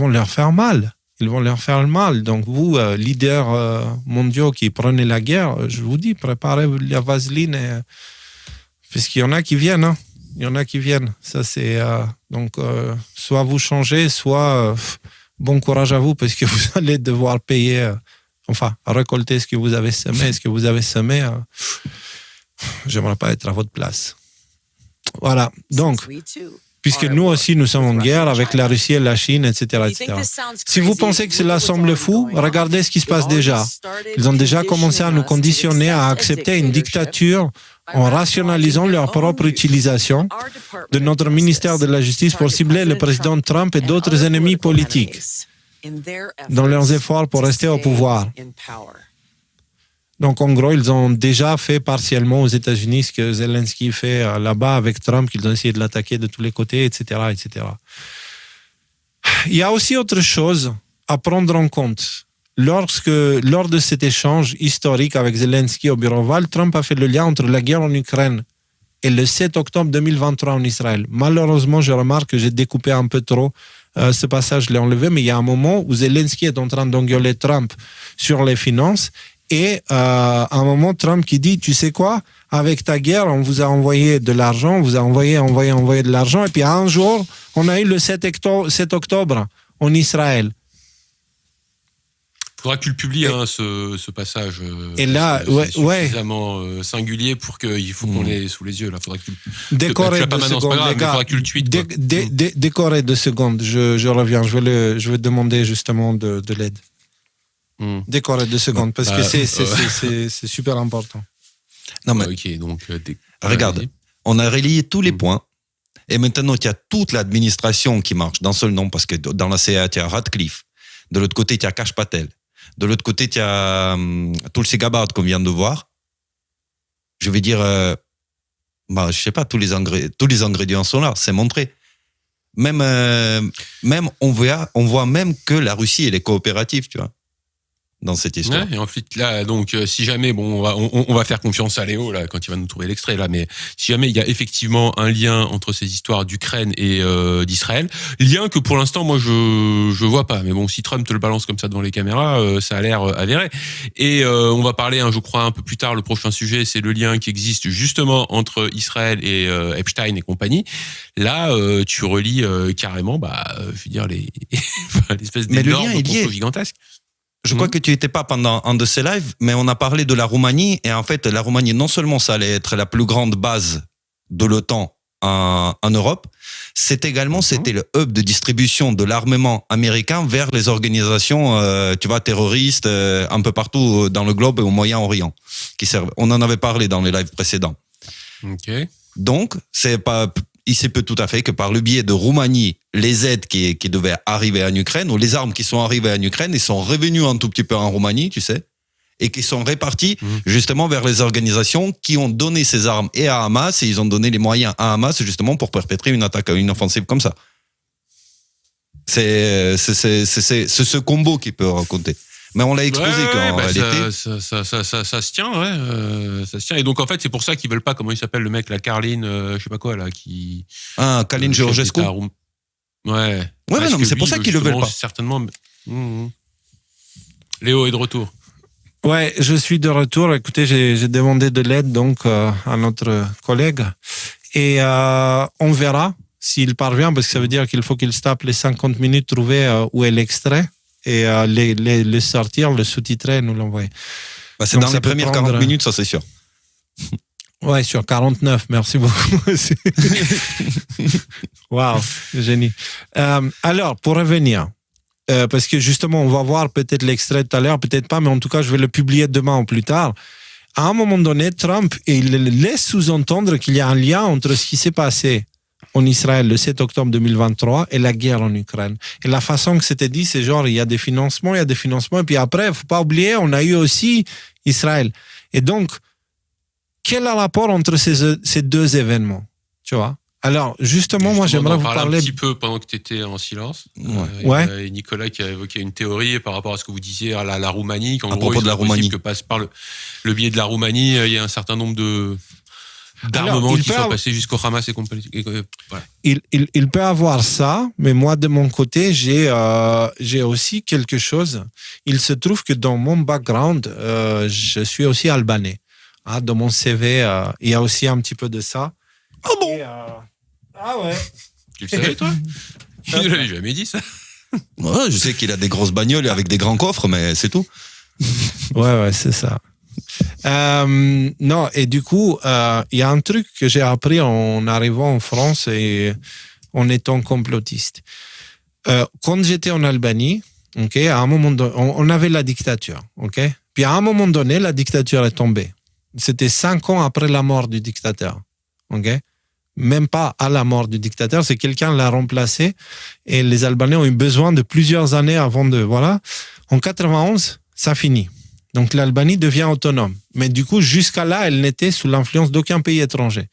leur faire mal. Ils vont leur faire mal. Donc vous, leaders mondiaux qui prenez la guerre, je vous dis, préparez la vaseline. Puisqu'il y en a qui viennent. Il y en a qui viennent. Ça, c'est, donc, soit vous changez, soit bon courage à vous, parce que vous allez devoir payer... récolter ce que vous avez semé. Ce que vous avez semé, j'aimerais pas être à votre place. Voilà. Donc, puisque nous aussi, nous sommes en guerre avec la Russie et la Chine, etc., etc. Si vous pensez que cela semble fou, regardez ce qui se passe déjà. Ils ont déjà commencé à nous conditionner à accepter une dictature en rationalisant leur propre utilisation de notre ministère de la Justice pour cibler le président Trump et d'autres ennemis politiques dans leurs efforts pour rester au pouvoir. Donc, en gros, ils ont déjà fait partiellement aux États-Unis ce que Zelensky fait là-bas avec Trump, qu'ils ont essayé de l'attaquer de tous les côtés, etc., etc. Il y a aussi autre chose à prendre en compte. Lors de cet échange historique avec Zelensky au bureau Oval, Trump a fait le lien entre la guerre en Ukraine et le 7 octobre 2023 en Israël. Malheureusement, je remarque que j'ai découpé un peu trop ce passage, je l'ai enlevé, mais il y a un moment où Zelensky est en train d'engueuler Trump sur les finances Et à un moment, Trump qui dit, tu sais quoi, avec ta guerre, on vous a envoyé de l'argent, on vous a envoyé de l'argent, et puis un jour, on a eu le 7 octobre en Israël.
Il faudra que tu le publies, ce passage.
Et là,
c'est suffisamment singulier pour qu'il faut qu'on l'ait sous les yeux. Là, faudra que tu
décorez 2 secondes, les gars.
Faudra que tu le tweets.
Décorez 2 secondes. Je reviens. Je vais demander justement de l'aide. Décorez 2 secondes parce que c'est super important.
Non mais
ok, donc
regarde, on a relié tous les points. Et maintenant, il y a toute l'administration qui marche d'un seul nom parce que dans la CIA, il y a Radcliffe. De l'autre côté, il y a Kash Patel. De l'autre côté, il y a Tulsi Gabbard qu'on vient de voir. Je vais dire, je sais pas, tous les ingrédients sont là, c'est montré. Même on voit même que la Russie, elle est coopérative, tu vois, dans cette histoire.
Ouais, et ensuite, là, donc, si jamais, on va faire confiance à Léo, là, quand il va nous trouver l'extrait, là, mais si jamais il y a effectivement un lien entre ces histoires d'Ukraine et d'Israël, lien que pour l'instant, moi, je vois pas. Mais bon, si Trump te le balance comme ça devant les caméras, ça a l'air avéré. Et on va parler, je crois, un peu plus tard, le prochain sujet, c'est le lien qui existe justement entre Israël et Epstein et compagnie. Là, tu relis carrément, je veux dire, l'espèce d'énorme complot gigantesque.
Je crois que tu n'étais pas pendant un de ces lives, mais on a parlé de la Roumanie. Et en fait, la Roumanie, non seulement ça allait être la plus grande base de l'OTAN en Europe, c'était le hub de distribution de l'armement américain vers les organisations, terroristes, un peu partout dans le globe et au Moyen-Orient. On en avait parlé dans les lives précédents.
Okay.
Donc, il se peut tout à fait que par le biais de Roumanie, les aides qui devaient arriver en Ukraine, ou les armes qui sont arrivées en Ukraine, ils sont revenus un tout petit peu en Roumanie, tu sais, et qui sont répartis justement vers les organisations qui ont donné ces armes et à Hamas, et ils ont donné les moyens à Hamas justement pour perpétrer une attaque, une offensive comme ça. C'est ce combo qui peut raconter. Mais on l'a exposé en réalité.
Ça se tient, ça se tient. Et donc, en fait, c'est pour ça qu'ils veulent pas, comment il s'appelle le mec, la Carline, je sais pas quoi, là, qui.
Ah, Carline Georgescu.
Ouais.
Ouais, non, mais c'est pour ça qu'ils le veulent pas.
Certainement. Léo est de retour.
Ouais, je suis de retour. Écoutez, j'ai demandé de l'aide, donc, à notre collègue. Et, on verra s'il parvient, parce que ça veut dire qu'il faut qu'il se tape les 50 minutes, trouver où est l'extrait. Et le sortir, le sous-titrer et nous l'envoyer.
C'est donc dans les premières 40 minutes, ça c'est sûr.
Ouais, sur 49, merci beaucoup. Waouh, génie. Alors, pour revenir, parce que justement, on va voir peut-être l'extrait tout à l'heure, peut-être pas, mais en tout cas, je vais le publier demain ou plus tard. À un moment donné, Trump, il laisse sous-entendre qu'il y a un lien entre ce qui s'est passé en Israël le 7 octobre 2023 et la guerre en Ukraine. Et la façon que c'était dit, c'est genre, il y a des financements, et puis après, il ne faut pas oublier, on a eu aussi Israël. Et donc, quel est le rapport entre ces 2 événements, tu vois? Alors, justement, moi, j'aimerais vous parler
un petit peu pendant que tu étais en silence.
Ouais.
Il y a Nicolas qui a évoqué une théorie par rapport à ce que vous disiez à la Roumanie, qu'en
à
gros,
propos de la Roumanie,
que passe par le biais de la Roumanie, il y a un certain nombre d'armements qui sont passés jusqu'au Hamas et compagnie. Voilà.
Il peut avoir ça, mais moi, de mon côté, j'ai aussi quelque chose. Il se trouve que dans mon background, je suis aussi albanais. Dans mon CV, il y a aussi un petit peu de ça.
Ah bon?
Ah ouais.
Tu le savais, toi? Tu ne l'avais jamais dit, ça?
Ouais, je sais qu'il a des grosses bagnoles avec des grands coffres, mais c'est tout.
Ouais, c'est ça. Non, et du coup, il y a un truc que j'ai appris en arrivant en France et en étant complotiste. Quand j'étais en Albanie, à un moment donné, on avait la dictature, puis à un moment donné, la dictature est tombée. C'était 5 ans après la mort du dictateur, Même pas à la mort du dictateur, c'est quelqu'un l'a remplacé et les Albanais ont eu besoin de plusieurs années avant de... Voilà. En 91, ça finit. Donc l'Albanie devient autonome. Mais du coup, jusqu'à là, elle n'était sous l'influence d'aucun pays étranger.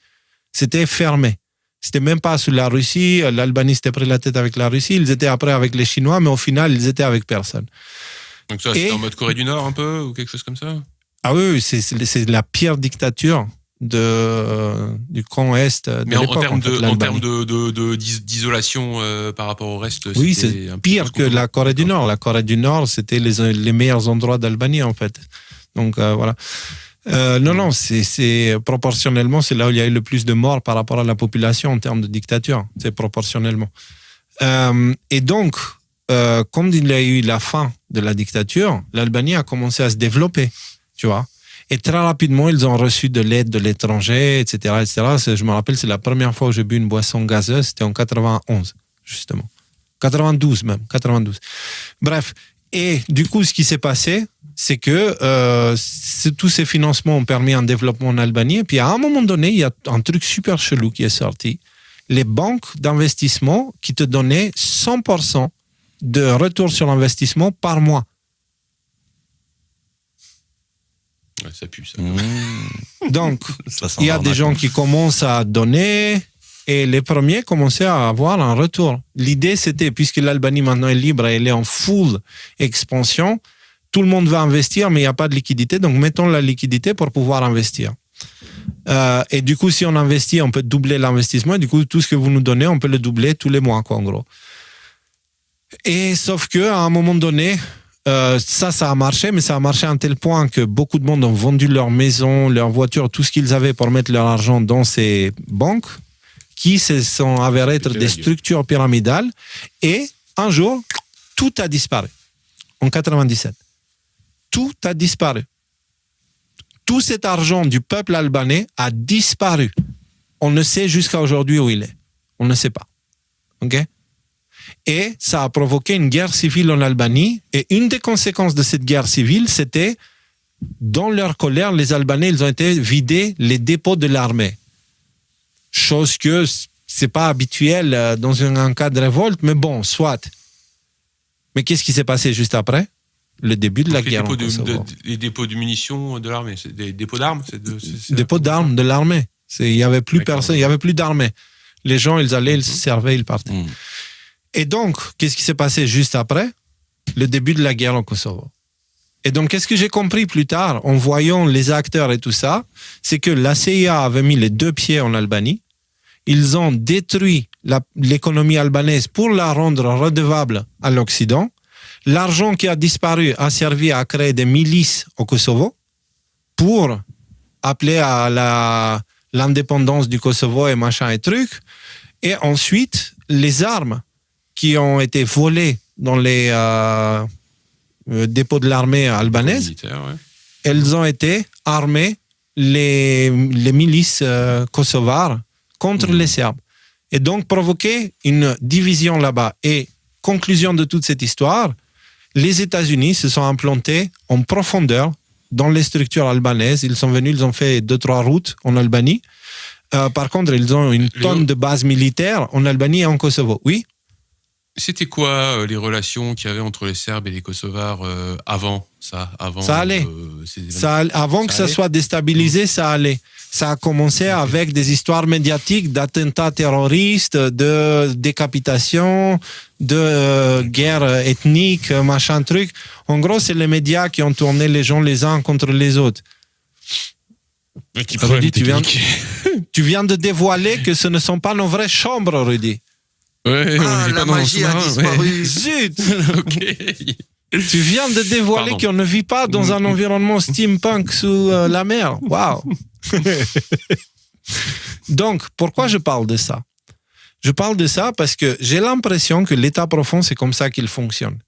C'était fermé. C'était même pas sous la Russie. L'Albanie s'était pris la tête avec la Russie. Ils étaient après avec les Chinois, mais au final, ils étaient avec personne.
Donc ça, c'était en mode Corée du Nord un peu, ou quelque chose comme ça?
Ah oui, c'est la pire dictature du camp Est de l'époque.
Mais en termes d'isolation par rapport au reste,
oui, c'est pire que la Corée du Nord. La Corée du Nord, c'était les meilleurs endroits d'Albanie, en fait. Donc, voilà. Non, c'est proportionnellement, c'est là où il y a eu le plus de morts par rapport à la population en termes de dictature. C'est proportionnellement. Et donc, comme il y a eu la fin de la dictature, l'Albanie a commencé à se développer, tu vois. Et très rapidement, ils ont reçu de l'aide de l'étranger, etc., etc. Je me rappelle, c'est la première fois où j'ai bu une boisson gazeuse, c'était en 91, justement. 92 même, 92. Bref. Et du coup, ce qui s'est passé, c'est que tous ces financements ont permis un développement en Albanie. Et puis, à un moment donné, il y a un truc super chelou qui est sorti. Les banques d'investissement qui te donnaient 100% de retour sur l'investissement par mois.
Ouais, ça pue, ça.
Donc, il y a des gens qui commencent à donner et les premiers commençaient à avoir un retour. L'idée, c'était, puisque l'Albanie maintenant est libre et elle est en full expansion, tout le monde va investir, mais il n'y a pas de liquidité, donc mettons la liquidité pour pouvoir investir. Et du coup, si on investit, on peut doubler l'investissement, et du coup, tout ce que vous nous donnez, on peut le doubler tous les mois, quoi, en gros. Et sauf qu'à un moment donné, ça a marché, mais ça a marché à un tel point que beaucoup de monde ont vendu leur maison, leur voiture, tout ce qu'ils avaient pour mettre leur argent dans ces banques, qui se sont avérées être des structures pyramidales. Et un jour, tout a disparu. En 97. Tout a disparu. Tout cet argent du peuple albanais a disparu. On ne sait jusqu'à aujourd'hui où il est. On ne sait pas. OK ? Et ça a provoqué une guerre civile en Albanie. Et une des conséquences de cette guerre civile, c'était, dans leur colère, les Albanais, ils ont été vider les dépôts de l'armée. Chose que c'est pas habituel dans un cas de révolte, mais bon, soit. Mais qu'est-ce qui s'est passé juste après ? Le début de la guerre.
Les dépôts de munitions de l'armée, c'est des dépôts d'armes.
Dépôts d'armes de l'armée. Il y avait plus personne, il y avait plus d'armée. Les gens, ils allaient, ils se servaient, ils partaient. Et donc, qu'est-ce qui s'est passé juste après ? Le début de la guerre au Kosovo. Et donc, qu'est-ce que j'ai compris plus tard, en voyant les acteurs et tout ça, c'est que la CIA avait mis les deux pieds en Albanie. Ils ont détruit l'économie albanaise pour la rendre redevable à l'Occident. L'argent qui a disparu a servi à créer des milices au Kosovo pour appeler à l'indépendance du Kosovo et machin et truc. Et ensuite, les armes qui ont été volées dans les dépôts de l'armée albanaise, elles ont été armées, les milices kosovares, contre les Serbes. Et donc provoqué une division là-bas. Et conclusion de toute cette histoire, les États-Unis se sont implantés en profondeur dans les structures albanaises. Ils sont venus, ils ont fait 2-3 routes en Albanie. Par contre, ils ont une tonne de bases militaires en Albanie et en Kosovo. Oui ?
C'était quoi les relations qu'il y avait entre les Serbes et les Kosovars avant ça ?
Ça allait. Avant que ça soit déstabilisé, ça allait. Ça a commencé avec des histoires médiatiques d'attentats terroristes, de décapitation, de guerre ethnique, machin truc. En gros, c'est les médias qui ont tourné les gens les uns contre les autres. Rudy, tu viens de dévoiler que ce ne sont pas nos vraies chambres, Rudy.
Ouais,
la magie a disparu.
Ouais. Zut. Okay. Tu viens de dévoiler qu'on ne vit pas dans un environnement steampunk sous la mer. Waouh. Donc, pourquoi je parle de ça ? Je parle de ça parce que j'ai l'impression que l'État profond, c'est comme ça qu'il fonctionne.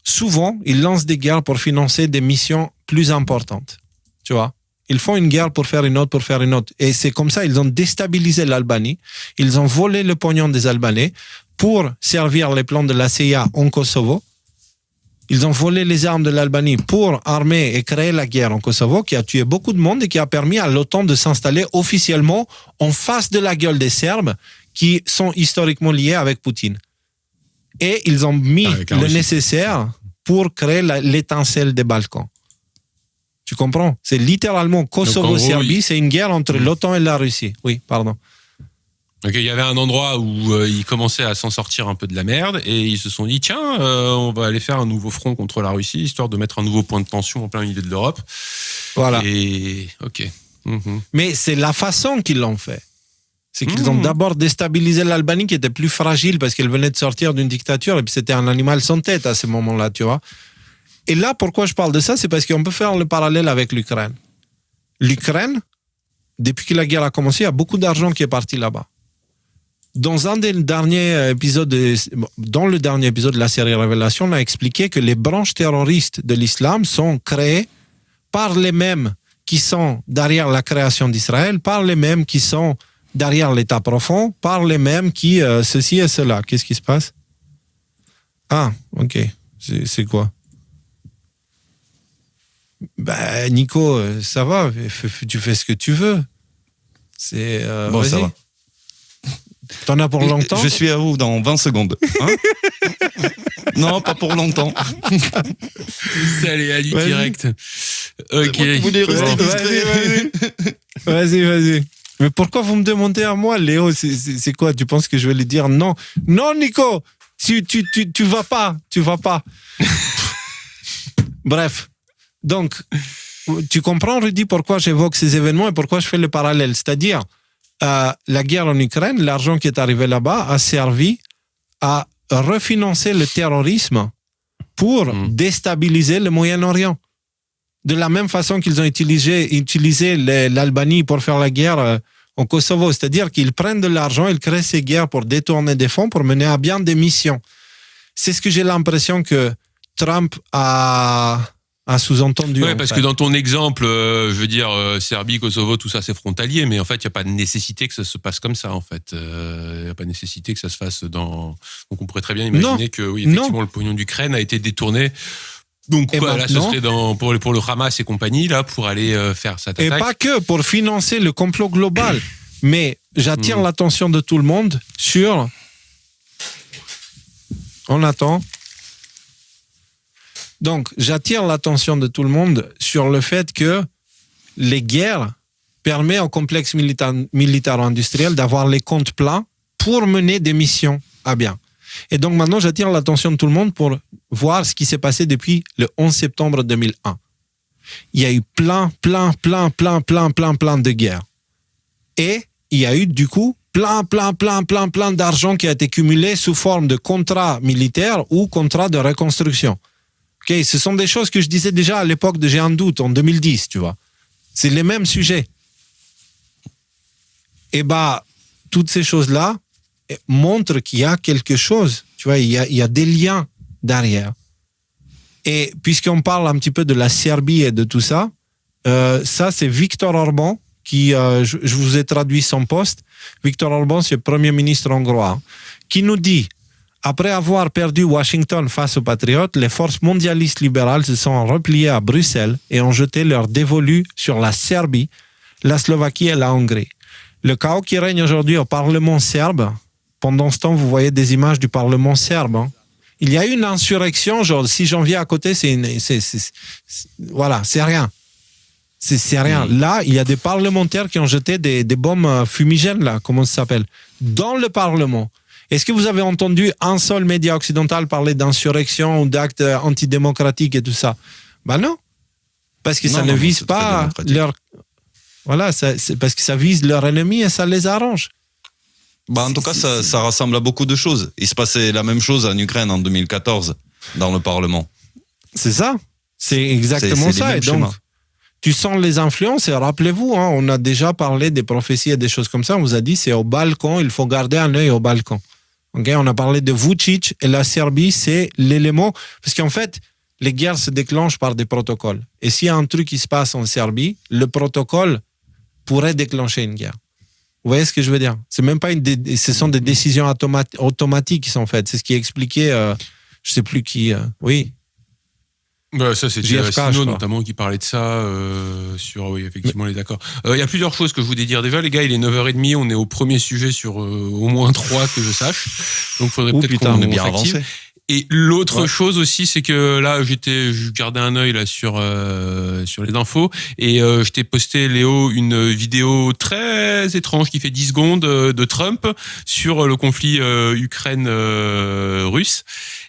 Souvent, ils lancent des guerres pour financer des missions plus importantes. Tu vois ? Ils font une guerre pour faire une autre, pour faire une autre. Et c'est comme ça, ils ont déstabilisé l'Albanie. Ils ont volé le pognon des Albanais pour servir les plans de la CIA en Kosovo. Ils ont volé les armes de l'Albanie pour armer et créer la guerre en Kosovo, qui a tué beaucoup de monde et qui a permis à l'OTAN de s'installer officiellement en face de la gueule des Serbes, qui sont historiquement liés avec Poutine. Et ils ont mis le nécessaire pour créer l'étincelle des Balkans. Tu comprends ? C'est littéralement Kosovo-Serbie, c'est une guerre entre l'OTAN et la Russie. Oui, pardon.
Ok, il y avait un endroit où ils commençaient à s'en sortir un peu de la merde et ils se sont dit tiens, on va aller faire un nouveau front contre la Russie histoire de mettre un nouveau point de tension en plein milieu de l'Europe. Voilà. Et ok.
Mais c'est la façon qu'ils l'ont fait. C'est qu'ils ont d'abord déstabilisé l'Albanie qui était plus fragile parce qu'elle venait de sortir d'une dictature et puis c'était un animal sans tête à ce moment-là, tu vois. Et là, pourquoi je parle de ça, c'est parce qu'on peut faire le parallèle avec l'Ukraine. L'Ukraine, depuis que la guerre a commencé, il y a beaucoup d'argent qui est parti là-bas. Dans le dernier épisode de la série Révélation, on a expliqué que les branches terroristes de l'islam sont créées par les mêmes qui sont derrière la création d'Israël, par les mêmes qui sont derrière l'État profond, par les mêmes qui ceci et cela. Qu'est-ce qui se passe? Ah, ok. C'est quoi? Ben, Nico, ça va. Tu fais ce que tu veux. C'est
bon, ça va.
T'en as pour longtemps?
Je suis à vous dans 20 secondes. Hein? Non, pas pour longtemps.
Allez, à du direct. Ok.
Vous voulez rester discret?
Vas-y. Mais pourquoi vous me demandez à moi, Léo? C'est quoi? Tu penses que je vais lui dire non? Non, Nico, tu vas pas. Bref. Donc, tu comprends, Rudy, pourquoi j'évoque ces événements et pourquoi je fais le parallèle. C'est-à-dire, la guerre en Ukraine, l'argent qui est arrivé là-bas a servi à refinancer le terrorisme pour déstabiliser le Moyen-Orient. De la même façon qu'ils ont utilisé l'Albanie pour faire la guerre au Kosovo. C'est-à-dire qu'ils prennent de l'argent, ils créent ces guerres pour détourner des fonds, pour mener à bien des missions. C'est ce que j'ai l'impression que Trump a sous-entendu.
Oui, parce que dans ton exemple, je veux dire, Serbie, Kosovo, tout ça, c'est frontalier, mais en fait, il n'y a pas de nécessité que ça se passe comme ça, en fait. Il n'y a pas de nécessité que ça se fasse dans... Donc, on pourrait très bien imaginer que, oui, effectivement, le pognon d'Ukraine a été détourné. Donc, là, ce serait pour le Hamas et compagnie, là, pour aller faire cette attaque.
Et pas que, pour financer le complot global. Mais j'attire l'attention de tout le monde sur... On attend. Donc, j'attire l'attention de tout le monde sur le fait que les guerres permettent au complexe militaro-industriel d'avoir les comptes pleins pour mener des missions à bien. Et donc, maintenant, j'attire l'attention de tout le monde pour voir ce qui s'est passé depuis le 11 septembre 2001. Il y a eu plein de guerres. Et il y a eu, du coup, plein d'argent qui a été cumulé sous forme de contrats militaires ou contrats de reconstruction. Okay, ce sont des choses que je disais déjà à l'époque de J'ai un doute, en 2010, tu vois. C'est les mêmes sujets. Et toutes ces choses-là montrent qu'il y a quelque chose, tu vois, il y a des liens derrière. Et puisqu'on parle un petit peu de la Serbie et de tout ça, ça c'est Viktor Orban, qui, je vous ai traduit son poste. Viktor Orban, c'est le Premier ministre hongrois, qui nous dit: après avoir perdu Washington face aux patriotes, les forces mondialistes libérales se sont repliées à Bruxelles et ont jeté leur dévolu sur la Serbie, la Slovaquie et la Hongrie. Le chaos qui règne aujourd'hui au Parlement serbe, pendant ce temps, vous voyez des images du Parlement serbe. Hein. Il y a eu une insurrection, genre 6 janvier à côté, voilà, c'est rien. C'est rien. Là, il y a des parlementaires qui ont jeté des bombes fumigènes, là, comment ça s'appelle, dans le Parlement. Est-ce que vous avez entendu un seul média occidental parler d'insurrection ou d'actes antidémocratiques et tout ça? Non. Parce que ça ne vise pas leur... Voilà, c'est parce que ça vise leur ennemi et ça les arrange.
En tout cas, ça rassemble à beaucoup de choses. Il se passait la même chose en Ukraine en 2014, dans le Parlement.
C'est ça. C'est exactement ça. Et donc, tu sens les influences. Et rappelez-vous, on a déjà parlé des prophéties et des choses comme ça. On vous a dit, c'est au balcon, il faut garder un œil au balcon. Okay, on a parlé de Vučić et la Serbie, c'est l'élément... Parce qu'en fait, les guerres se déclenchent par des protocoles. Et s'il y a un truc qui se passe en Serbie, le protocole pourrait déclencher une guerre. Vous voyez ce que je veux dire? C'est même pas ce sont des décisions automatiques qui sont faites. C'est ce qui est expliqué, je sais plus qui... oui.
Ça, c'est Sino, notamment, qui parlait de ça, oui, effectivement, les accords. Il y a plusieurs choses que je voulais dire. Déjà, les gars, il est 9h30, on est au premier sujet sur au moins 3 que je sache. Donc, il faudrait peut-être qu'on
bien avancé.
Et l'autre chose aussi, c'est que là, je gardais un œil là sur les infos et je t'ai posté, Léo, une vidéo très étrange qui fait 10 secondes de Trump sur le conflit Ukraine-Russe.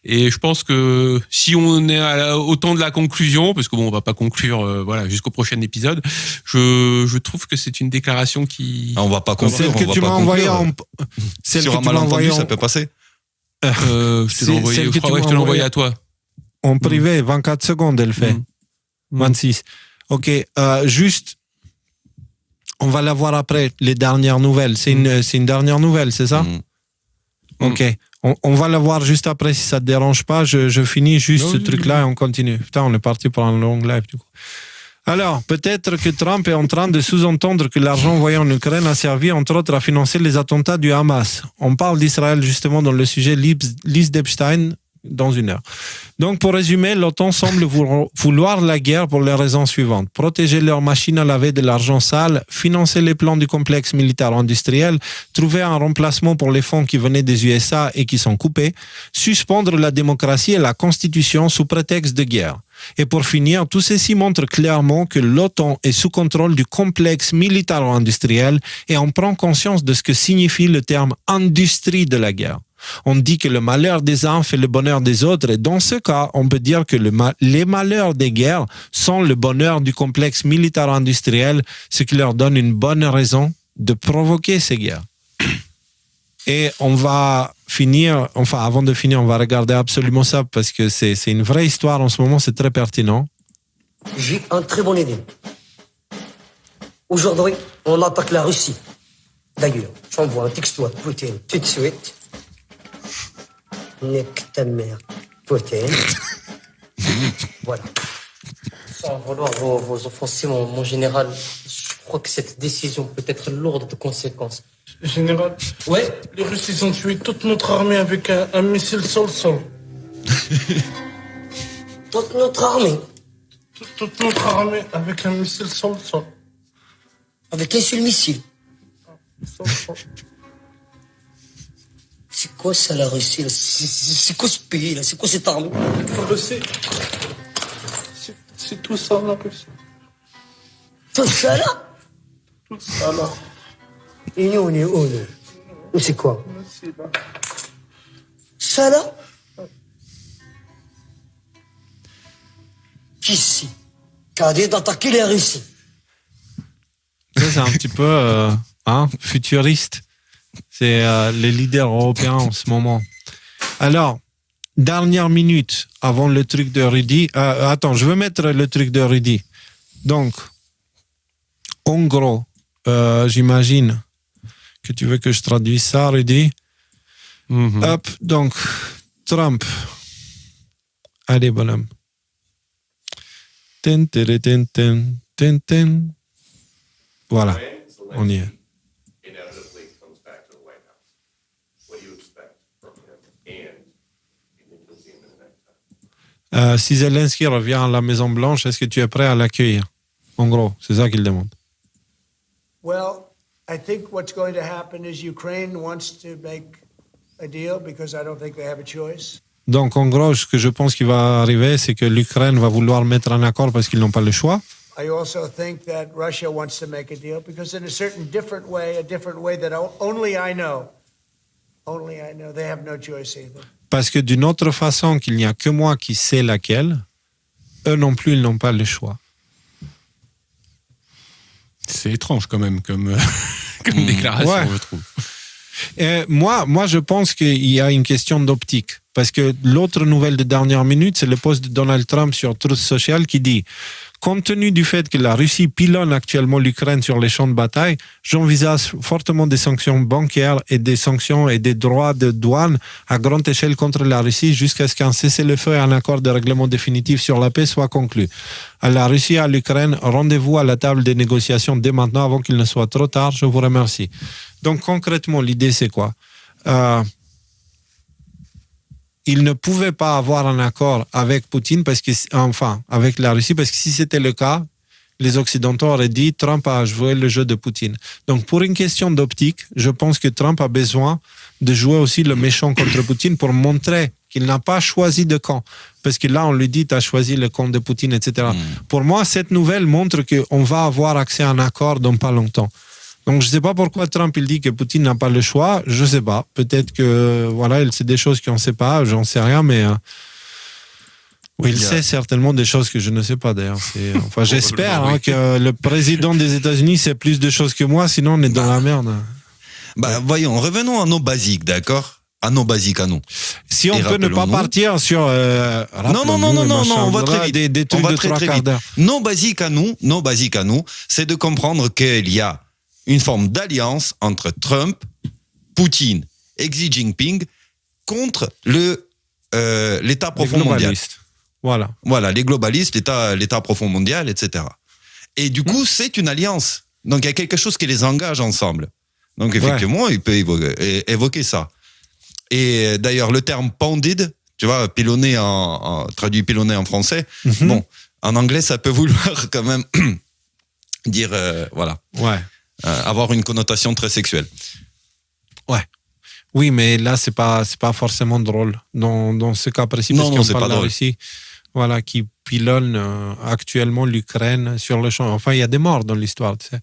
Et je pense que si on est au temps de la conclusion, parce que on va pas conclure jusqu'au prochain épisode, je trouve que c'est une déclaration qui...
On va pas conclure,
celle que tu m'as envoyée
sur un malentendu, ça peut passer.
Je te l'ai envoyé à toi.
en privé, 24 secondes, elle fait. 26. Ok, juste, on va la voir après, les dernières nouvelles. C'est une dernière nouvelle, c'est ça? Ok, on va la voir juste après, si ça te dérange pas. Je finis juste ce truc-là et on continue. Putain, on est parti pour un long live, du coup. Alors, peut-être que Trump est en train de sous-entendre que l'argent envoyé en Ukraine a servi, entre autres, à financer les attentats du Hamas. On parle d'Israël, justement, dans le sujet Lise Epstein, dans une heure. Donc, pour résumer, l'OTAN semble vouloir la guerre pour les raisons suivantes. Protéger leurs machines à laver de l'argent sale, financer les plans du complexe militaire-industriel, trouver un remplacement pour les fonds qui venaient des USA et qui sont coupés, suspendre la démocratie et la Constitution sous prétexte de guerre. Et pour finir, tout ceci montre clairement que l'OTAN est sous contrôle du complexe militaro-industriel et on prend conscience de ce que signifie le terme « industrie de la guerre ». On dit que le malheur des uns fait le bonheur des autres et dans ce cas, on peut dire que les malheurs des guerres sont le bonheur du complexe militaro-industriel, ce qui leur donne une bonne raison de provoquer ces guerres. Et on va finir, enfin avant de finir, on va regarder absolument ça parce que c'est une vraie histoire en ce moment, c'est très pertinent.
J'ai une très bonne idée. Aujourd'hui, on attaque la Russie. D'ailleurs, j'envoie un texto à Poutine tout de suite. Nique ta mère, Poutine. Voilà. Sans vouloir vous offenser, mon général, je crois que cette décision peut être lourde de conséquences.
Général,
ouais,
les Russes, ils ont tué toute notre armée avec un missile sol-sol.
Toute notre armée.
Toute notre armée avec un missile sol-sol.
Avec un seul missile.
Sol-sol.
C'est quoi ça, la Russie là? C'est quoi ce pays là? C'est quoi cette armée?
C'est tout ça, la Russie.
Tout ça là?
Tout ça là.
Et nous, on est où, nous? Ou c'est quoi? Ça là? Qui c'est? Qui a dit d'attaquer la Russie?
C'est un petit peu futuriste. C'est les leaders européens en ce moment. Alors, dernière minute avant le truc de Rudy. Attends, je veux mettre le truc de Rudy. Donc, en gros, j'imagine que tu veux que je traduise ça, Rudy. Hop, donc, Trump. Allez, bonhomme. Voilà, on y est. Si Zelensky revient à la Maison-Blanche, est-ce que tu es prêt à l'accueillir? En gros, c'est ça qu'il demande.
Well, I think what's going to happen is Ukraine wants to make a deal because I don't think they have a choice.
Donc, en gros, ce que je pense qui va arriver, c'est que l'Ukraine va vouloir mettre un accord parce qu'ils n'ont pas le choix.
I also think that Russia wants to make a deal because in a certain different way that only I know, they have no choice either.
Parce que d'une autre façon qu'il n'y a que moi qui sais laquelle, eux non plus, ils n'ont pas le choix.
C'est étrange quand même comme déclaration, je trouve.
Et moi, je pense qu'il y a une question d'optique. Parce que l'autre nouvelle de dernière minute, c'est le post de Donald Trump sur Truth Social qui dit « Compte tenu du fait que la Russie pilonne actuellement l'Ukraine sur les champs de bataille, j'envisage fortement des sanctions bancaires et des sanctions et des droits de douane à grande échelle contre la Russie jusqu'à ce qu'un cessez-le-feu et un accord de règlement définitif sur la paix soient conclus. À la Russie et à l'Ukraine, rendez-vous à la table des négociations dès maintenant avant qu'il ne soit trop tard. Je vous remercie. » Donc concrètement, l'idée c'est quoi? Il ne pouvait pas avoir un accord avec Poutine avec la Russie, parce que si c'était le cas, les Occidentaux auraient dit Trump a joué le jeu de Poutine. Donc pour une question d'optique, je pense que Trump a besoin de jouer aussi le méchant contre Poutine pour montrer qu'il n'a pas choisi de camp. Parce que là, on lui dit, tu as choisi le camp de Poutine, etc. Pour moi, cette nouvelle montre qu'on va avoir accès à un accord dans pas longtemps. Donc, je ne sais pas pourquoi Trump il dit que Poutine n'a pas le choix. Je ne sais pas. Peut-être que, c'est des choses qu'on ne sait pas. J'en sais rien, mais il sait certainement des choses que je ne sais pas, d'ailleurs. J'espère que le président des États-Unis sait plus de choses que moi, sinon on est dans la merde.
Voyons, revenons à nos basiques, d'accord? à nos basiques à nous.
Si on peut ne pas partir sur...
non, on va très vite.
Des trucs de 3 quarts d'heure.
Nos basiques à nous, c'est de comprendre qu'il y a une forme d'alliance entre Trump, Poutine et Xi Jinping contre l'État profond mondial. Voilà, les globalistes, l'État profond mondial, etc. Et du coup, c'est une alliance. Donc, il y a quelque chose qui les engage ensemble. Donc, effectivement, il peut évoquer ça. Et d'ailleurs, le terme pounded, tu vois, pilonné traduit pilonné en français, bon, en anglais, ça peut vouloir quand même dire, avoir une connotation très sexuelle.
Ouais. Oui, mais là, c'est pas forcément drôle dans ce cas précis, parce qu'on parle de la Russie, qui pilonne actuellement l'Ukraine sur le champ. Enfin, il y a des morts dans l'histoire, tu sais.